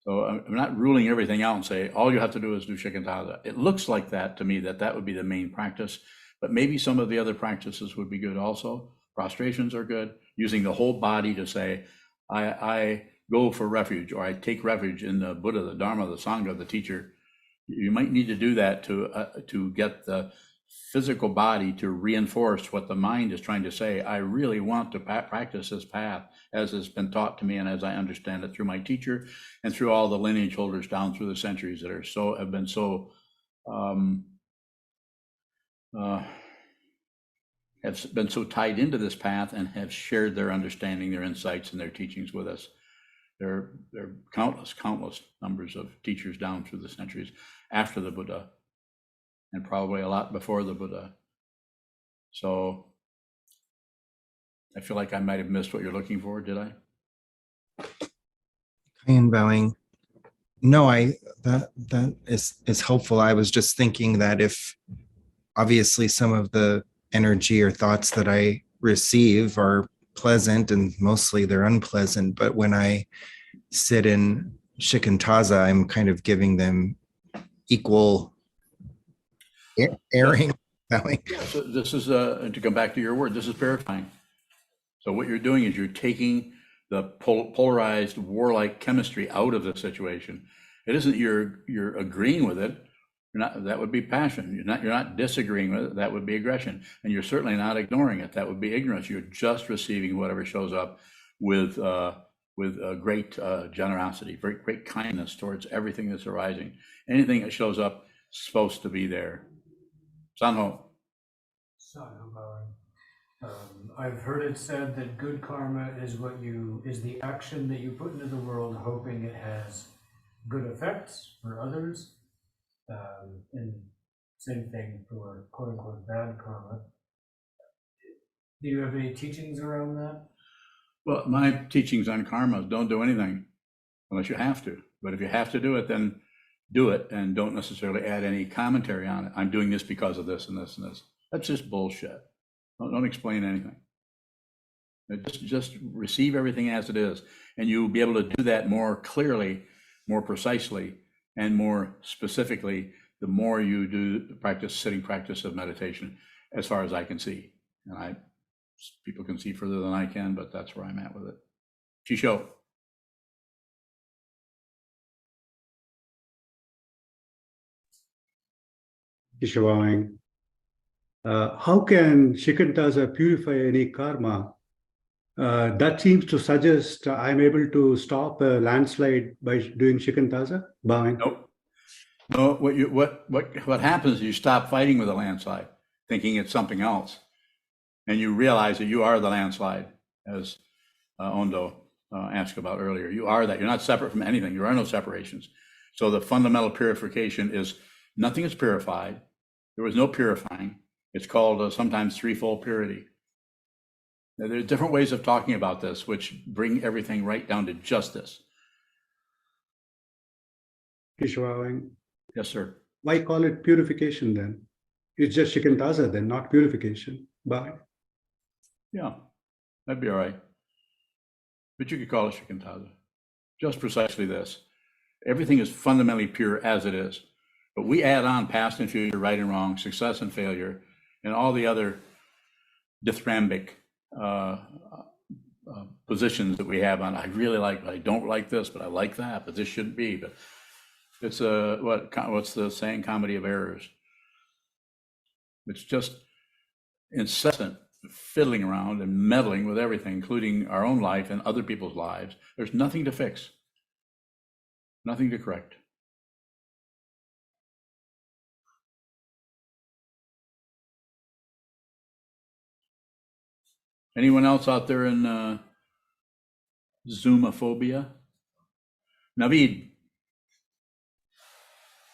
So I'm not ruling everything out and say, all you have to do is do shikantaza. It looks like that to me, that would be the main practice, but maybe some of the other practices would be good also. Prostrations are good. Using the whole body to say, I go for refuge, or I take refuge in the Buddha, the Dharma, the Sangha, the teacher. You might need to do that to get the physical body to reinforce what the mind is trying to say. I really want to practice this path as has been taught to me and as I understand it through my teacher and through all the lineage holders down through the centuries that have been so tied into this path and have shared their understanding, their insights, and their teachings with us. There are countless numbers of teachers down through the centuries after the Buddha, and probably a lot before the Buddha. So I feel like I might have missed what you're looking for, did I? Kayan bowing. No, that is helpful. I was just thinking that if obviously some of the energy or thoughts that I receive are pleasant and mostly they're unpleasant, but when I sit in shikantaza, I'm kind of giving them equal airing. So this is, to come back to your word, this is purifying. So what you're doing is you're taking the polarized warlike chemistry out of the situation. It isn't you're agreeing with it. That would be passion. You're not disagreeing with it. That would be aggression. And you're certainly not ignoring it. That would be ignorance. You're just receiving whatever shows up with great generosity, great kindness towards everything that's arising. Anything that shows up is supposed to be there. Sanho. I've heard it said that good karma is the action that you put into the world, hoping it has good effects for others. And same thing for quote unquote bad karma. Do you have any teachings around that? Well, my teachings on karma is don't do anything unless you have to. But if you have to do it, then do it and don't necessarily add any commentary on it. I'm doing this because of this and this and this. That's just bullshit. Don't explain anything. Just receive everything as it is. And you'll be able to do that more clearly, more precisely, and more specifically the more you do the practice, sitting practice of meditation, as far as I can see. And people can see further than I can, but that's where I'm at with it. Shisho. Ishwang. How can Shikantaza purify any karma? That seems to suggest I'm able to stop a landslide by doing Shikantaza. Bowing. Nope. No, what happens is you stop fighting with a landslide, thinking it's something else. And you realize that you are the landslide, as Ondo asked about earlier. You are that. You're not separate from anything. There are no separations. So the fundamental purification is nothing is purified. There was no purifying. It's called sometimes threefold purity. Now, there are different ways of talking about this, which bring everything right down to justice. Ishwang. Yes, sir. Why call it purification then? It's just Shikantaza then, not purification. Bowing. Yeah, that'd be all right. But you could call it Shikantaza. Just precisely this. Everything is fundamentally pure as it is. But we add on past and future, right and wrong, success and failure, and all the other dithyrambic positions that we have on, I really like, but I don't like this, but I like that, but this shouldn't be. But it's what's the saying? Comedy of errors. It's just incessant fiddling around and meddling with everything, including our own life and other people's lives. There's nothing to fix, nothing to correct. Anyone else out there in Zoomophobia? Naveed.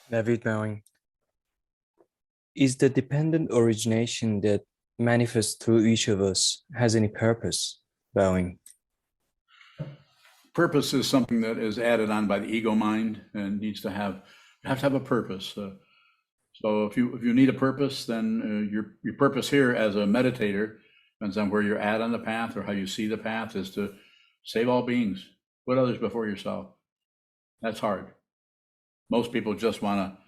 David bowing. Is the dependent origination that manifests through each of us has any purpose? Bowing. Purpose is something that is added on by the ego mind and needs to have, you have to have a purpose. So if you need a purpose, then your purpose here as a meditator, depends on where you're at on the path or how you see the path, is to save all beings, put others before yourself. That's hard. Most people just want to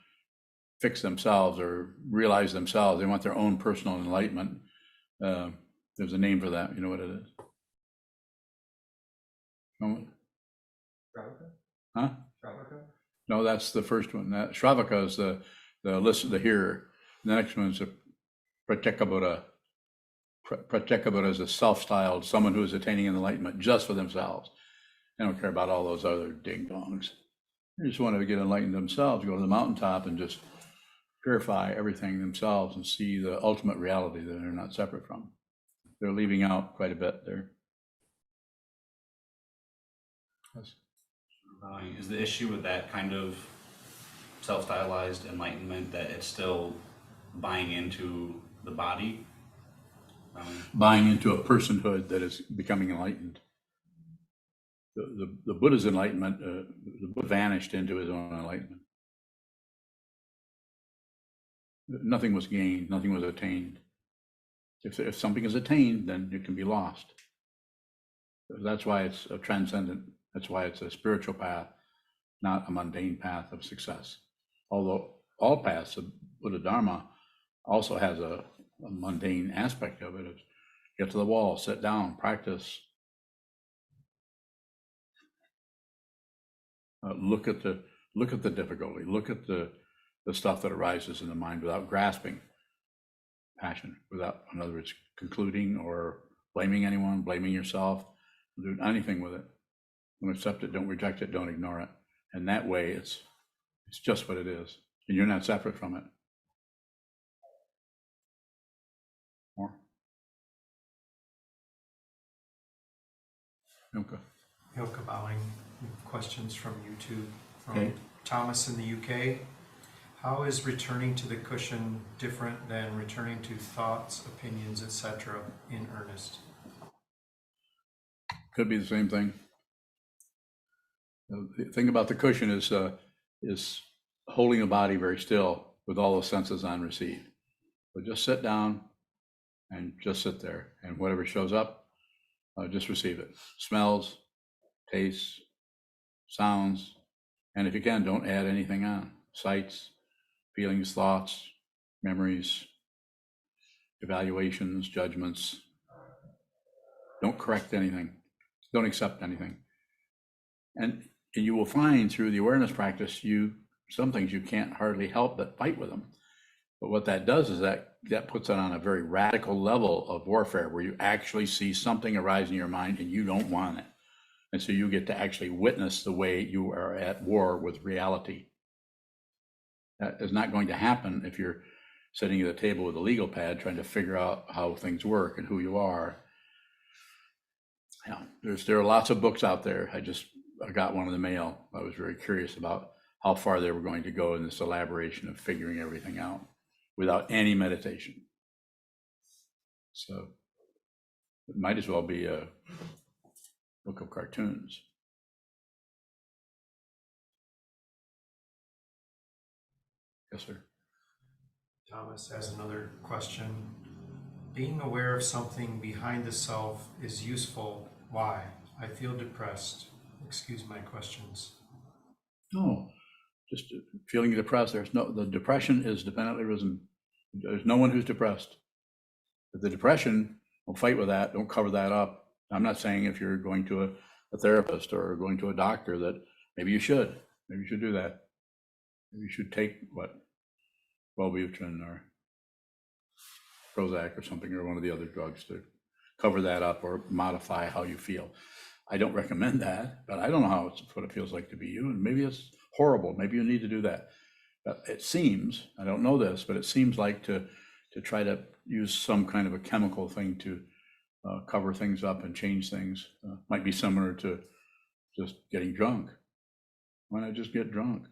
fix themselves or realize themselves. They want their own personal enlightenment. There's a name for that. You know what it is? Shravaka? Huh? Shravaka? No, that's the first one. That Shravaka is the listener, the hearer. The next one is a Pratyekabuddha. Pratyekabuddha is a self-styled, someone who is attaining enlightenment just for themselves. They don't care about all those other ding-dongs. They just want to get enlightened themselves, go to the mountaintop and just purify everything themselves and see the ultimate reality that they're not separate from. They're leaving out quite a bit there. Yes. Is the issue with that kind of self-stylized enlightenment that it's still buying into the body? Buying into a personhood that is becoming enlightened. The Buddha's enlightenment, the Buddha vanished into his own enlightenment. Nothing was gained, nothing was attained. If something is attained, then it can be lost. That's why it's a transcendent, that's why it's a spiritual path, not a mundane path of success. Although all paths of Buddha Dharma also has a mundane aspect of it. It's get to the wall, sit down, practice. Look at the difficulty, look at the stuff that arises in the mind without grasping passion, without, in other words, concluding or blaming anyone, blaming yourself, do anything with it. Don't accept it, don't reject it, don't ignore it. And that way it's just what it is. And you're not separate from it. More? Okay. Ilka bowing. Questions from YouTube from Okay. Thomas in the UK. How is returning to the cushion different than returning to thoughts, opinions, etc. in earnest? Could be the same thing. The thing about the cushion is holding the body very still with all the senses on receive. So just sit down and just sit there, and whatever shows up, just receive it. Smells, tastes, sounds, and if you can, don't add anything on. Sights, feelings, thoughts, memories, evaluations, judgments. Don't correct anything. Don't accept anything. And you will find through the awareness practice, some things you can't hardly help but fight with them. But what that does is that puts it on a very radical level of warfare where you actually see something arise in your mind and you don't want it. And so you get to actually witness the way you are at war with reality. That is not going to happen if you're sitting at a table with a legal pad trying to figure out how things work and who you are. Yeah, there are lots of books out there. I got one in the mail. I was very curious about how far they were going to go in this elaboration of figuring everything out without any meditation. So it might as well be a book of cartoons. Yes, sir. Thomas has another question. Being aware of something behind the self is useful. Why? I feel depressed. Excuse my questions. No, just feeling depressed. The depression is dependently risen. There's no one who's depressed. But the depression, don't fight with that. Don't cover that up. I'm not saying if you're going to a therapist or going to a doctor that maybe you should do that. Maybe you should take Wellbutrin or Prozac or something, or one of the other drugs to cover that up or modify how you feel. I don't recommend that, but I don't know what it feels like to be you, and maybe it's horrible. Maybe you need to do that. But it seems, I don't know this, but it seems like to try to use some kind of a chemical thing to cover things up and change things might be similar to just getting drunk. Why not just get drunk?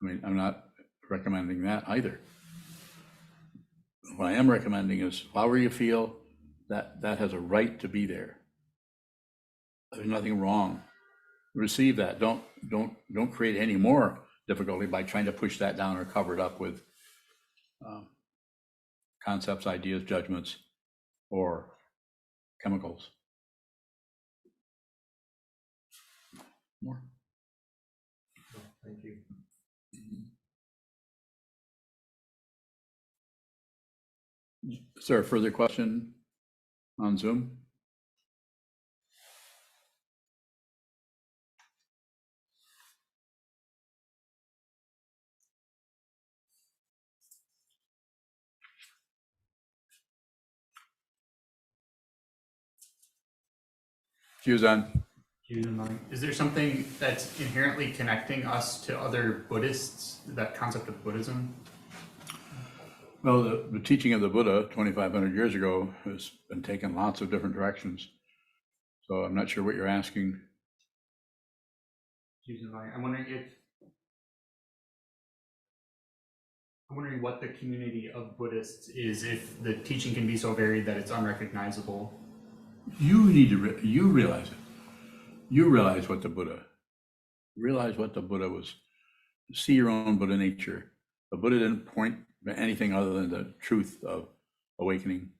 I mean, I'm not recommending that either. What I am recommending is, however you feel, that has a right to be there. There's nothing wrong. Receive that. Don't create any more difficulty by trying to push that down or cover it up with concepts, ideas, judgments, or chemicals. More. Thank you. Is there a further question on Zoom? Sokuzan. Is there something that's inherently connecting us to other Buddhists, that concept of Buddhism? Well, the teaching of the Buddha 2,500 years ago has been taken lots of different directions. So I'm not sure what you're asking. I'm wondering what the community of Buddhists is, if the teaching can be so varied that it's unrecognizable. You need to you realize it. You realize what the Buddha was. See your own Buddha nature. The Buddha didn't point to anything other than the truth of awakening.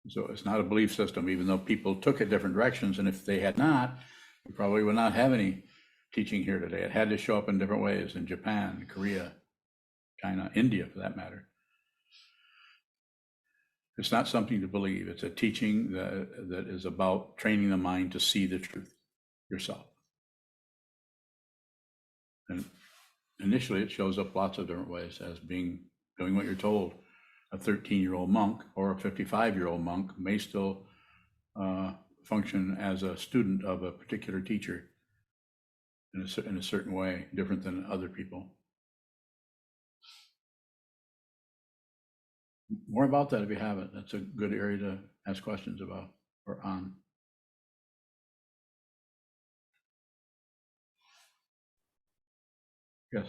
So it's not a belief system, even though people took it different directions. And if they had not, we probably would not have any teaching here today. It had to show up in different ways in Japan, Korea, China, India, for that matter. It's not something to believe. It's a teaching that is about training the mind to see the truth yourself. And initially, it shows up lots of different ways as doing what you're told. A 13-year-old monk or a 55-year-old monk may still function as a student of a particular teacher in a certain way, different than other people. More about that if you haven't. That's a good area to ask questions about or on. Yes.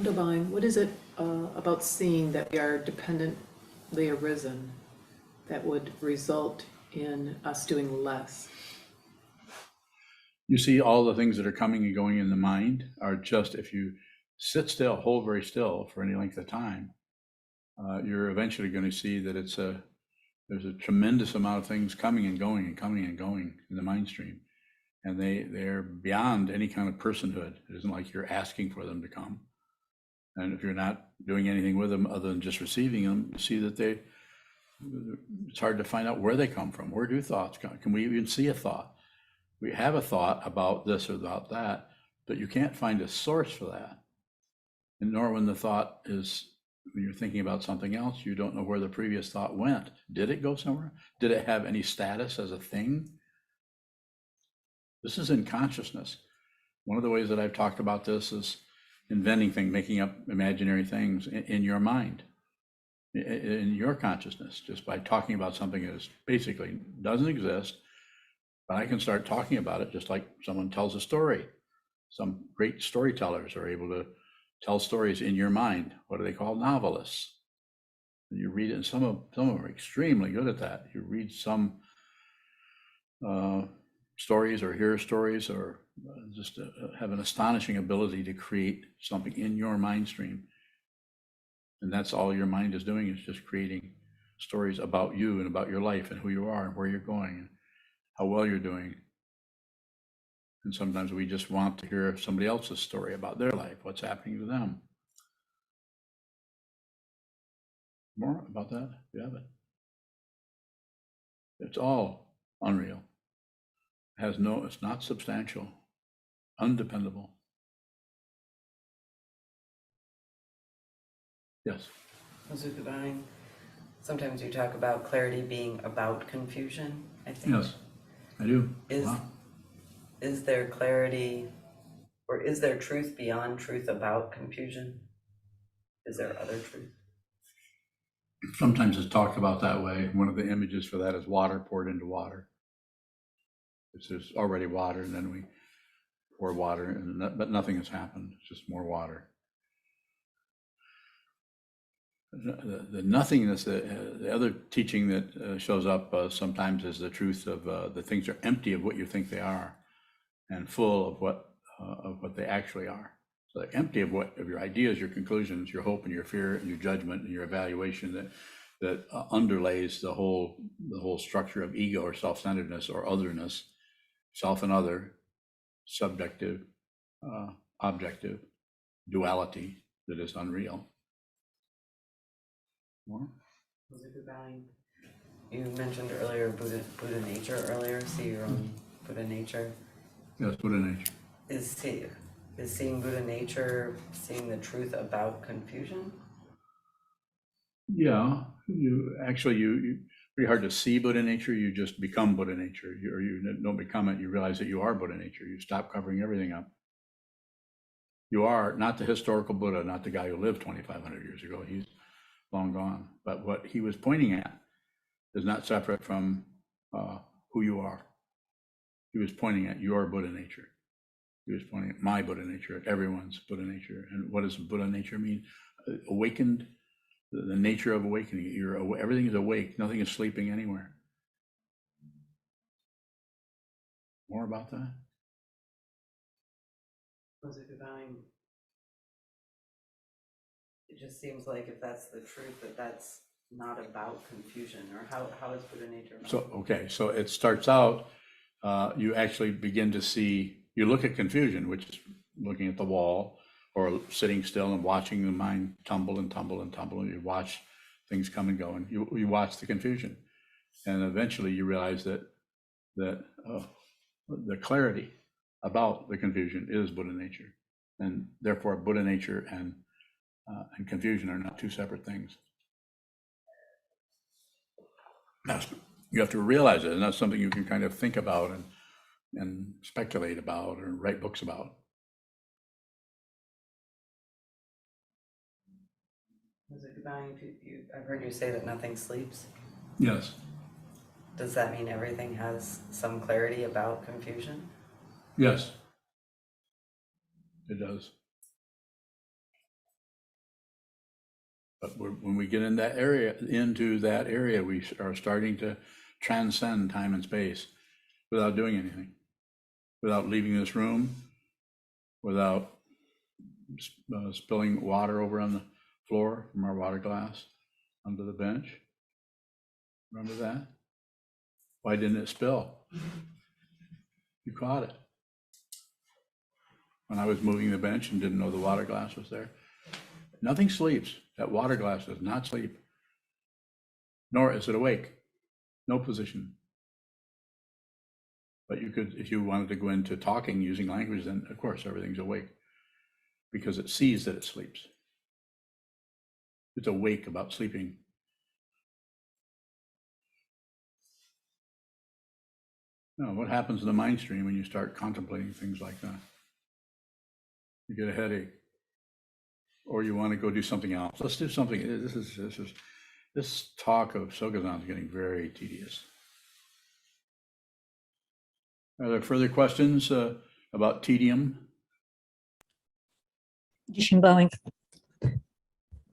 Divine, what is it about seeing that we are dependently arisen that would result in us doing less? You see, all the things that are coming and going in the mind are just, if you sit still, hold very still for any length of time, you're eventually going to see that there's a tremendous amount of things coming and going and coming and going in the mind stream. And they're beyond any kind of personhood. It isn't like you're asking for them to come. And if you're not doing anything with them other than just receiving them, you see that it's hard to find out where they come from. Where do thoughts come? Can we even see a thought? We have a thought about this or about that, but you can't find a source for that. And nor when the thought is, when you're thinking about something else, you don't know where the previous thought went. Did it go somewhere? Did it have any status as a thing? This is in consciousness. One of the ways that I've talked about this is inventing things, making up imaginary things in your mind, in your consciousness, just by talking about something that is basically doesn't exist. But I can start talking about it just like someone tells a story. Some great storytellers are able to tell stories in your mind. What are they called? Novelists. And you read it, and some of them are extremely good at that. You read some stories or hear stories or just have an astonishing ability to create something in your mind stream. And that's all your mind is doing, is just creating stories about you and about your life and who you are and where you're going and how well you're doing. And sometimes we just want to hear somebody else's story about their life, what's happening to them. More about that, if you have it. It's all unreal. It's not substantial, undependable. Yes. Sokuzan, sometimes you talk about clarity being about confusion, I think. Yes, I do. Is there clarity, or is there truth beyond truth about confusion? Is there other truth? Sometimes it's talked about that way. One of the images for that is water poured into water. There's already water, and then we pour water, but nothing has happened. It's just more water. The nothingness, the other teaching that shows up sometimes is the truth of the things are empty of what you think they are, and full of what they actually are. So they're empty of your ideas, your conclusions, your hope, and your fear, and your judgment, and your evaluation that underlays the whole structure of ego or self-centeredness or otherness, self and other, subjective, objective, duality that is unreal. More? You mentioned earlier Buddha nature earlier, see your own Buddha nature. Yes, Buddha nature. Is seeing Buddha nature seeing the truth about confusion? Yeah, you pretty hard to see Buddha nature. You just become Buddha nature, or you don't become it. You realize that you are Buddha nature. You stop covering everything up. You are not the historical Buddha, not the guy who lived 2,500 years ago. He's long gone. But what he was pointing at is not separate from who you are. He was pointing at your Buddha nature. He was pointing at my Buddha nature, at everyone's Buddha nature. And what does Buddha nature mean? Awakened, the nature of awakening. Everything is awake. Nothing is sleeping anywhere. More about that? It just seems like if that's the truth, that's not about confusion, or how is Buddha nature about? So it starts out, you actually begin to see, you look at confusion, which is looking at the wall or sitting still and watching the mind tumble and tumble and tumble, and you watch things come and go, and you watch the confusion. And eventually you realize that the clarity about the confusion is Buddha nature. And therefore Buddha nature and confusion are not two separate things. You have to realize it, and that's something you can kind of think about and speculate about or write books about. I've heard you say that nothing sleeps. Yes. Does that mean everything has some clarity about confusion? Yes. It does. But when we get in that area, we are starting to transcend time and space without doing anything, without leaving this room, without spilling water over on the floor from our water glass onto the bench. Remember that? Why didn't it spill? You caught it. When I was moving the bench and didn't know the water glass was there. Nothing sleeps. That water glass does not sleep, nor is it awake. No position. But you could, if you wanted to go into talking using language, then of course everything's awake because it sees that it sleeps. It's awake about sleeping. Now, what happens in the mind stream when you start contemplating things like that? You get a headache, or you want to go do something else. Let's do something. This talk of Sokuzan is getting very tedious. Are there further questions about tedium? Bowing.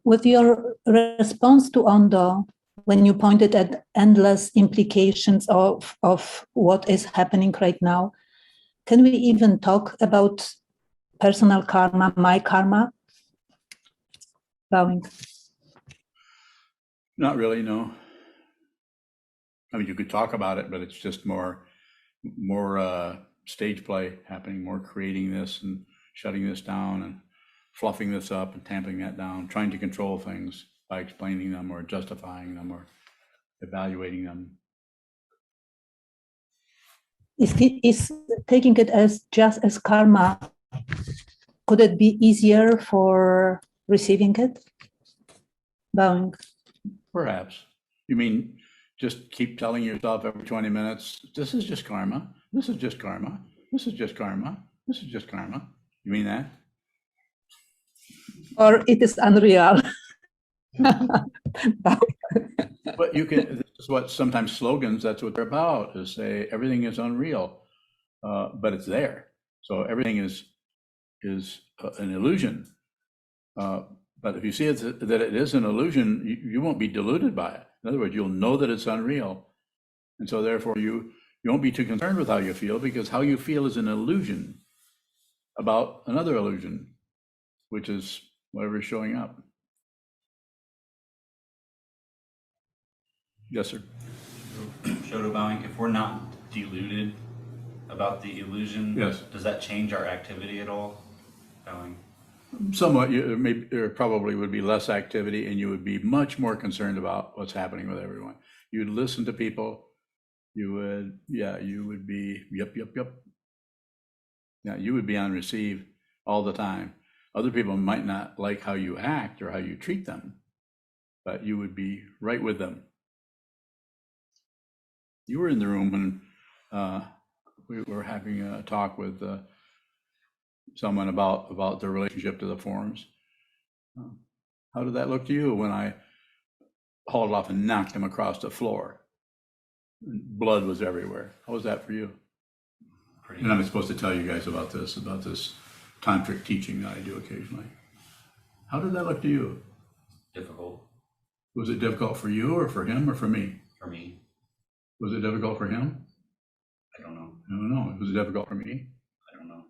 With your response to Ondo, when you pointed at endless implications of what is happening right now, can we even talk about personal karma, my karma? Bowing. Not really, no. I mean, you could talk about it, but it's just more stage play happening, more creating this and shutting this down and fluffing this up and tamping that down, trying to control things by explaining them or justifying them or evaluating them. Is taking it as just as karma, could it be easier for receiving it? Bowing. Perhaps. You mean just keep telling yourself every 20 minutes, this is just karma, this is just karma, this is just karma, this is just karma. You mean that? Or it is unreal. But you can, this is what sometimes slogans, that's what they're about, is say everything is unreal, but it's there. So everything is an illusion. But if you see that it is an illusion, you won't be deluded by it. In other words, you'll know that it's unreal. And so therefore you won't be too concerned with how you feel, because how you feel is an illusion about another illusion, which is whatever is showing up. Yes, sir. Shoto bowing, if we're not deluded about the illusion, Yes. Does that change our activity at all? Bowing. Somewhat, there probably would be less activity, and you would be much more concerned about what's happening with everyone. You'd listen to people. You would be, yep. Yeah, you would be on receive all the time. Other people might not like how you act or how you treat them, but you would be right with them. You were in the room when we were having a talk with someone about their relationship to the forms. How did that look to you when I hauled off and knocked him across the floor? Blood was everywhere. How was that for you? And I'm supposed to tell you guys about this tantric teaching that I do occasionally. How did that look to you? Difficult. Was it difficult for you or for him or for me? For me. Was it difficult for him? I don't know. I don't know. Was it difficult for me? I don't know.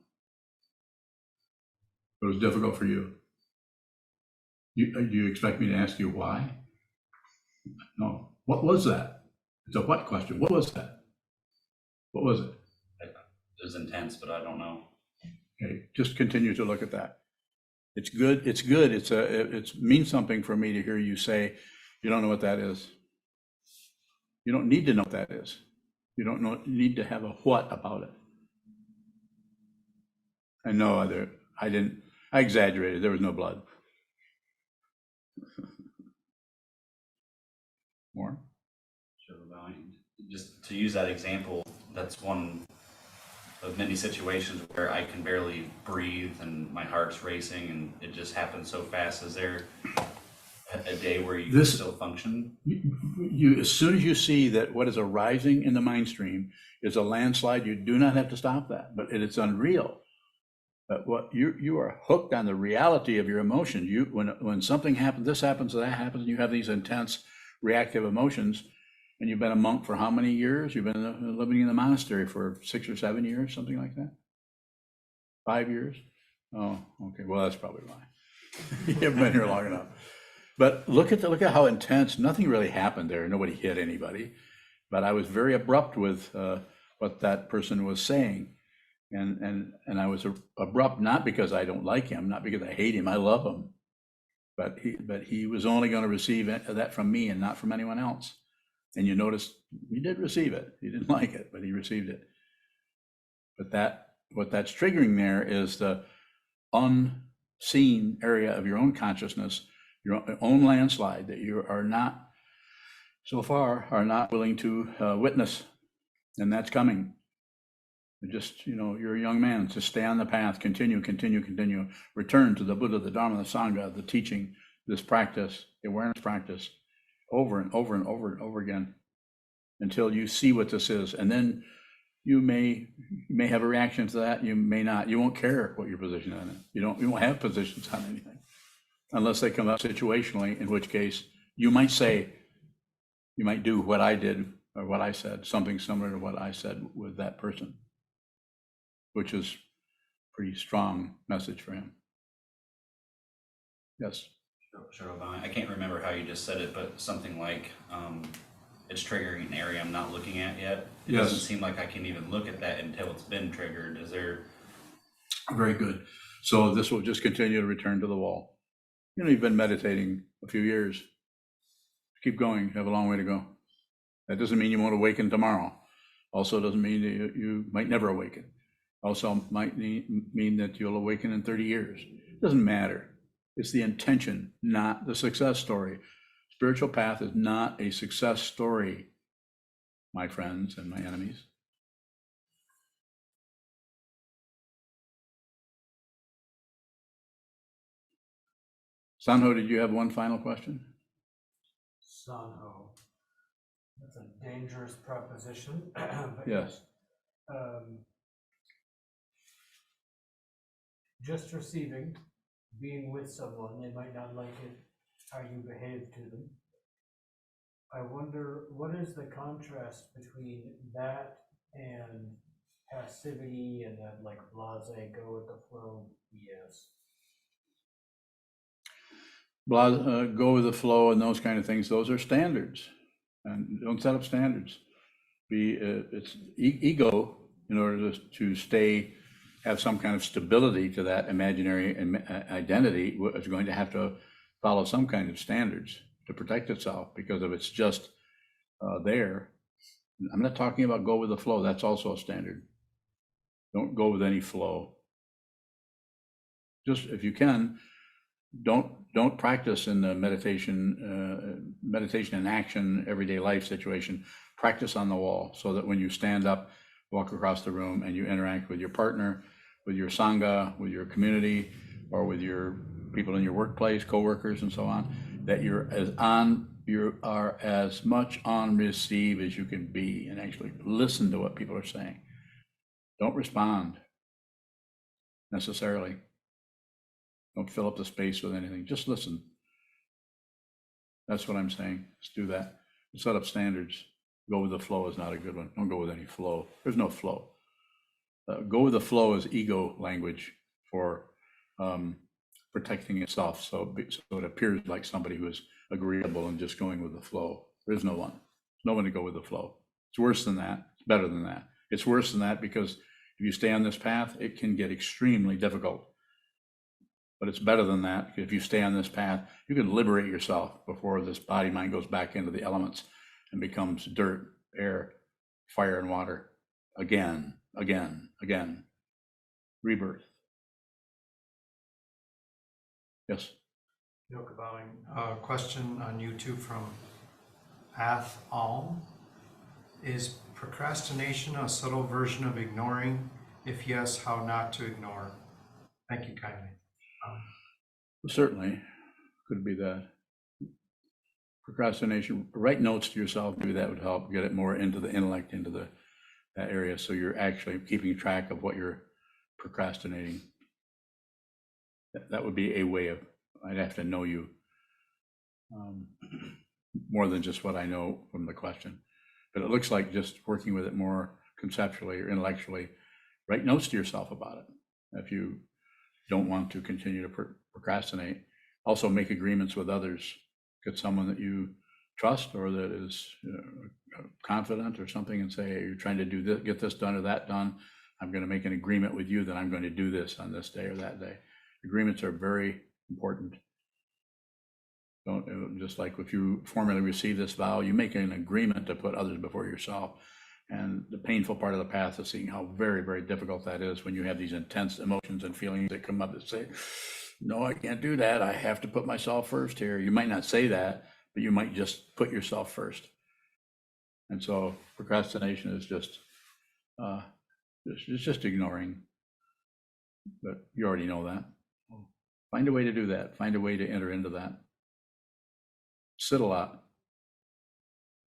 It was difficult for you. Do you expect me to ask you why? No. What was that? It's a what question. What was that? What was it? It was intense, but I don't know. Okay, just continue to look at that. It's good. It's good. It means something for me to hear you say, you don't know what that is. You don't need to know what that is. You don't need to have a what about it. I know I exaggerated. There was no blood. More? Sure, bowing. Just to use that example, that's one of many situations where I can barely breathe and my heart's racing and it just happens so fast. Is there a day where you can still function? You, as soon as you see that what is arising in the mind stream is a landslide, you do not have to stop that, but it's unreal. But what you are hooked on the reality of your emotion. When something happens, this happens, that happens, and you have these intense reactive emotions, and you've been a monk for how many years? You've been living in the monastery for 6 or 7 years, something like that? 5 years? Oh, okay. Well, that's probably why. You haven't been here long enough. But look at how intense. Nothing really happened there. Nobody hit anybody. But I was very abrupt with what that person was saying, and I was abrupt not because I don't like him, not because I hate him. I love him, but he was only going to receive that from me and not from anyone else. And you notice he did receive it. He didn't like it, but he received it. But what that's triggering there is the unseen area of your own consciousness, your own landslide that you are not, so far, are not willing to witness. And that's coming. Just, you're a young man, just stay on the path, continue, return to the Buddha, the Dharma, the Sangha, the teaching, this practice, the awareness practice, over and over and over and over again, until you see what this is. And then you may have a reaction to that, you may not. You won't care what your position on it. You won't have positions on anything, unless they come up situationally, in which case you might do what I did or what I said, something similar to what I said with that person, which is a pretty strong message for him. Yes. Sure, I can't remember how you just said it, but something like it's triggering an area I'm not looking at yet. It Yes. doesn't seem like I can even look at that until it's been triggered. Is there? Very good. So this will just continue to return to the wall. You've been meditating a few years. Keep going. You have a long way to go. That doesn't mean you won't awaken tomorrow. Also doesn't mean that you might never awaken. Also might mean that you'll awaken in 30 years. It doesn't matter. It's the intention, not the success story. Spiritual path is not a success story, my friends and my enemies. Sanho, did you have one final question? Sanho. That's a dangerous proposition. But Yes. Just receiving, being with someone, they might not like it, how you behave to them. I wonder, what is the contrast between that and passivity and that like blase, go with the flow BS? Go with the flow and those kind of things. Those are standards, and don't set up standards. It's ego, in order to have some kind of stability to that imaginary identity, is going to have to follow some kind of standards to protect itself, because if it's just there. I'm not talking about go with the flow. That's also a standard. Don't go with any flow. Just, if you can, don't practice in the meditation in action, everyday life situation. Practice on the wall, so that when you stand up, walk across the room, and you interact with your partner, with your sangha, with your community, or with your people in your workplace, coworkers, and so on, that you are as much on receive as you can be, and actually listen to what people are saying. Don't respond necessarily. Don't fill up the space with anything. Just listen. That's what I'm saying. Just do that. Set up standards. Go with the flow is not a good one. Don't go with any flow. There's no flow. Go with the flow is ego language for protecting itself. So it appears like somebody who is agreeable and just going with the flow. There's no one. There's no one to go with the flow. It's worse than that. It's better than that. It's worse than that, because if you stay on this path, it can get extremely difficult. But it's better than that. If you stay on this path, you can liberate yourself before this body mind goes back into the elements and becomes dirt, air, fire, and water. Again. Rebirth. Yes. Yoga bowing. Question on YouTube from Ath Alm. Is procrastination a subtle version of ignoring? If yes, how not to ignore? Thank you kindly. Certainly, could be that. Procrastination, write notes to yourself, maybe that would help get it more into the intellect, into that area, so you're actually keeping track of what you're procrastinating. That would be a way of, I'd have to know you more than just what I know from the question. But it looks like just working with it more conceptually or intellectually, write notes to yourself about it. If you don't want to continue to procrastinate, also make agreements with others. Get someone that you trust or that is confident or something and say, hey, you're trying to do this, get this done or that done. I'm going to make an agreement with you that I'm going to do this on this day or that day. Agreements are very important. Don't, just like if you formally receive this vow, you make an agreement to put others before yourself. And the painful part of the path is seeing how very, very difficult that is when you have these intense emotions and feelings that come up that say, no, I can't do that. I have to put myself first here. You might not say that, but you might just put yourself first. And so procrastination is just it's just ignoring. But you already know that. Find a way to do that. Find a way to enter into that. Sit a lot.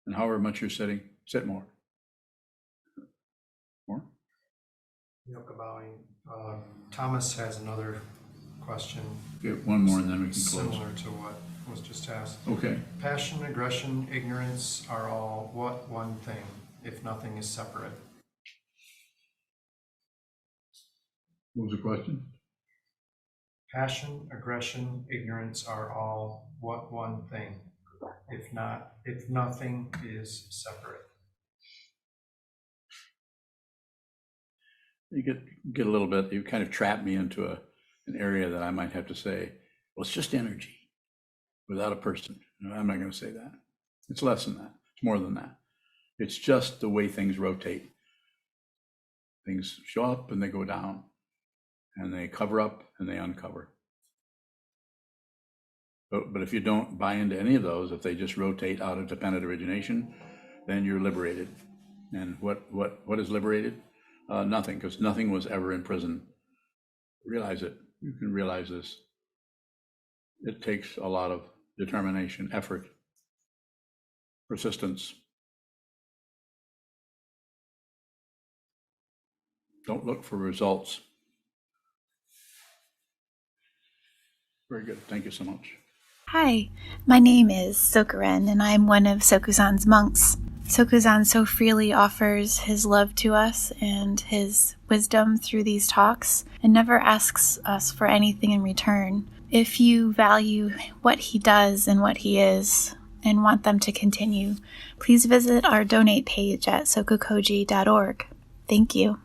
And however much you're sitting, sit more. More? Yoga bowing. Thomas has another question. Get one more and then we can close. Similar to what was just asked. Okay. Passion, aggression, ignorance are all what one thing, if nothing is separate? What was the question? Passion, aggression, ignorance are all what one thing, if nothing is separate? You get a little bit, you kind of trap me into an area that I might have to say, well, it's just energy without a person. No, I'm not going to say that. It's less than that. It's more than that. It's just the way things rotate. Things show up and they go down, and they cover up and they uncover. But if you don't buy into any of those, if they just rotate out of dependent origination, then you're liberated. And what is liberated? Nothing, because nothing was ever in prison. Realize it. You can realize this. It takes a lot of determination, effort, persistence. Don't look for results. Very good. Thank you so much. Hi, my name is Sokuzan, and I'm one of Sokuzan's monks. Sokuzan so freely offers his love to us and his wisdom through these talks and never asks us for anything in return. If you value what he does and what he is and want them to continue, please visit our donate page at SokukoJi.org. Thank you.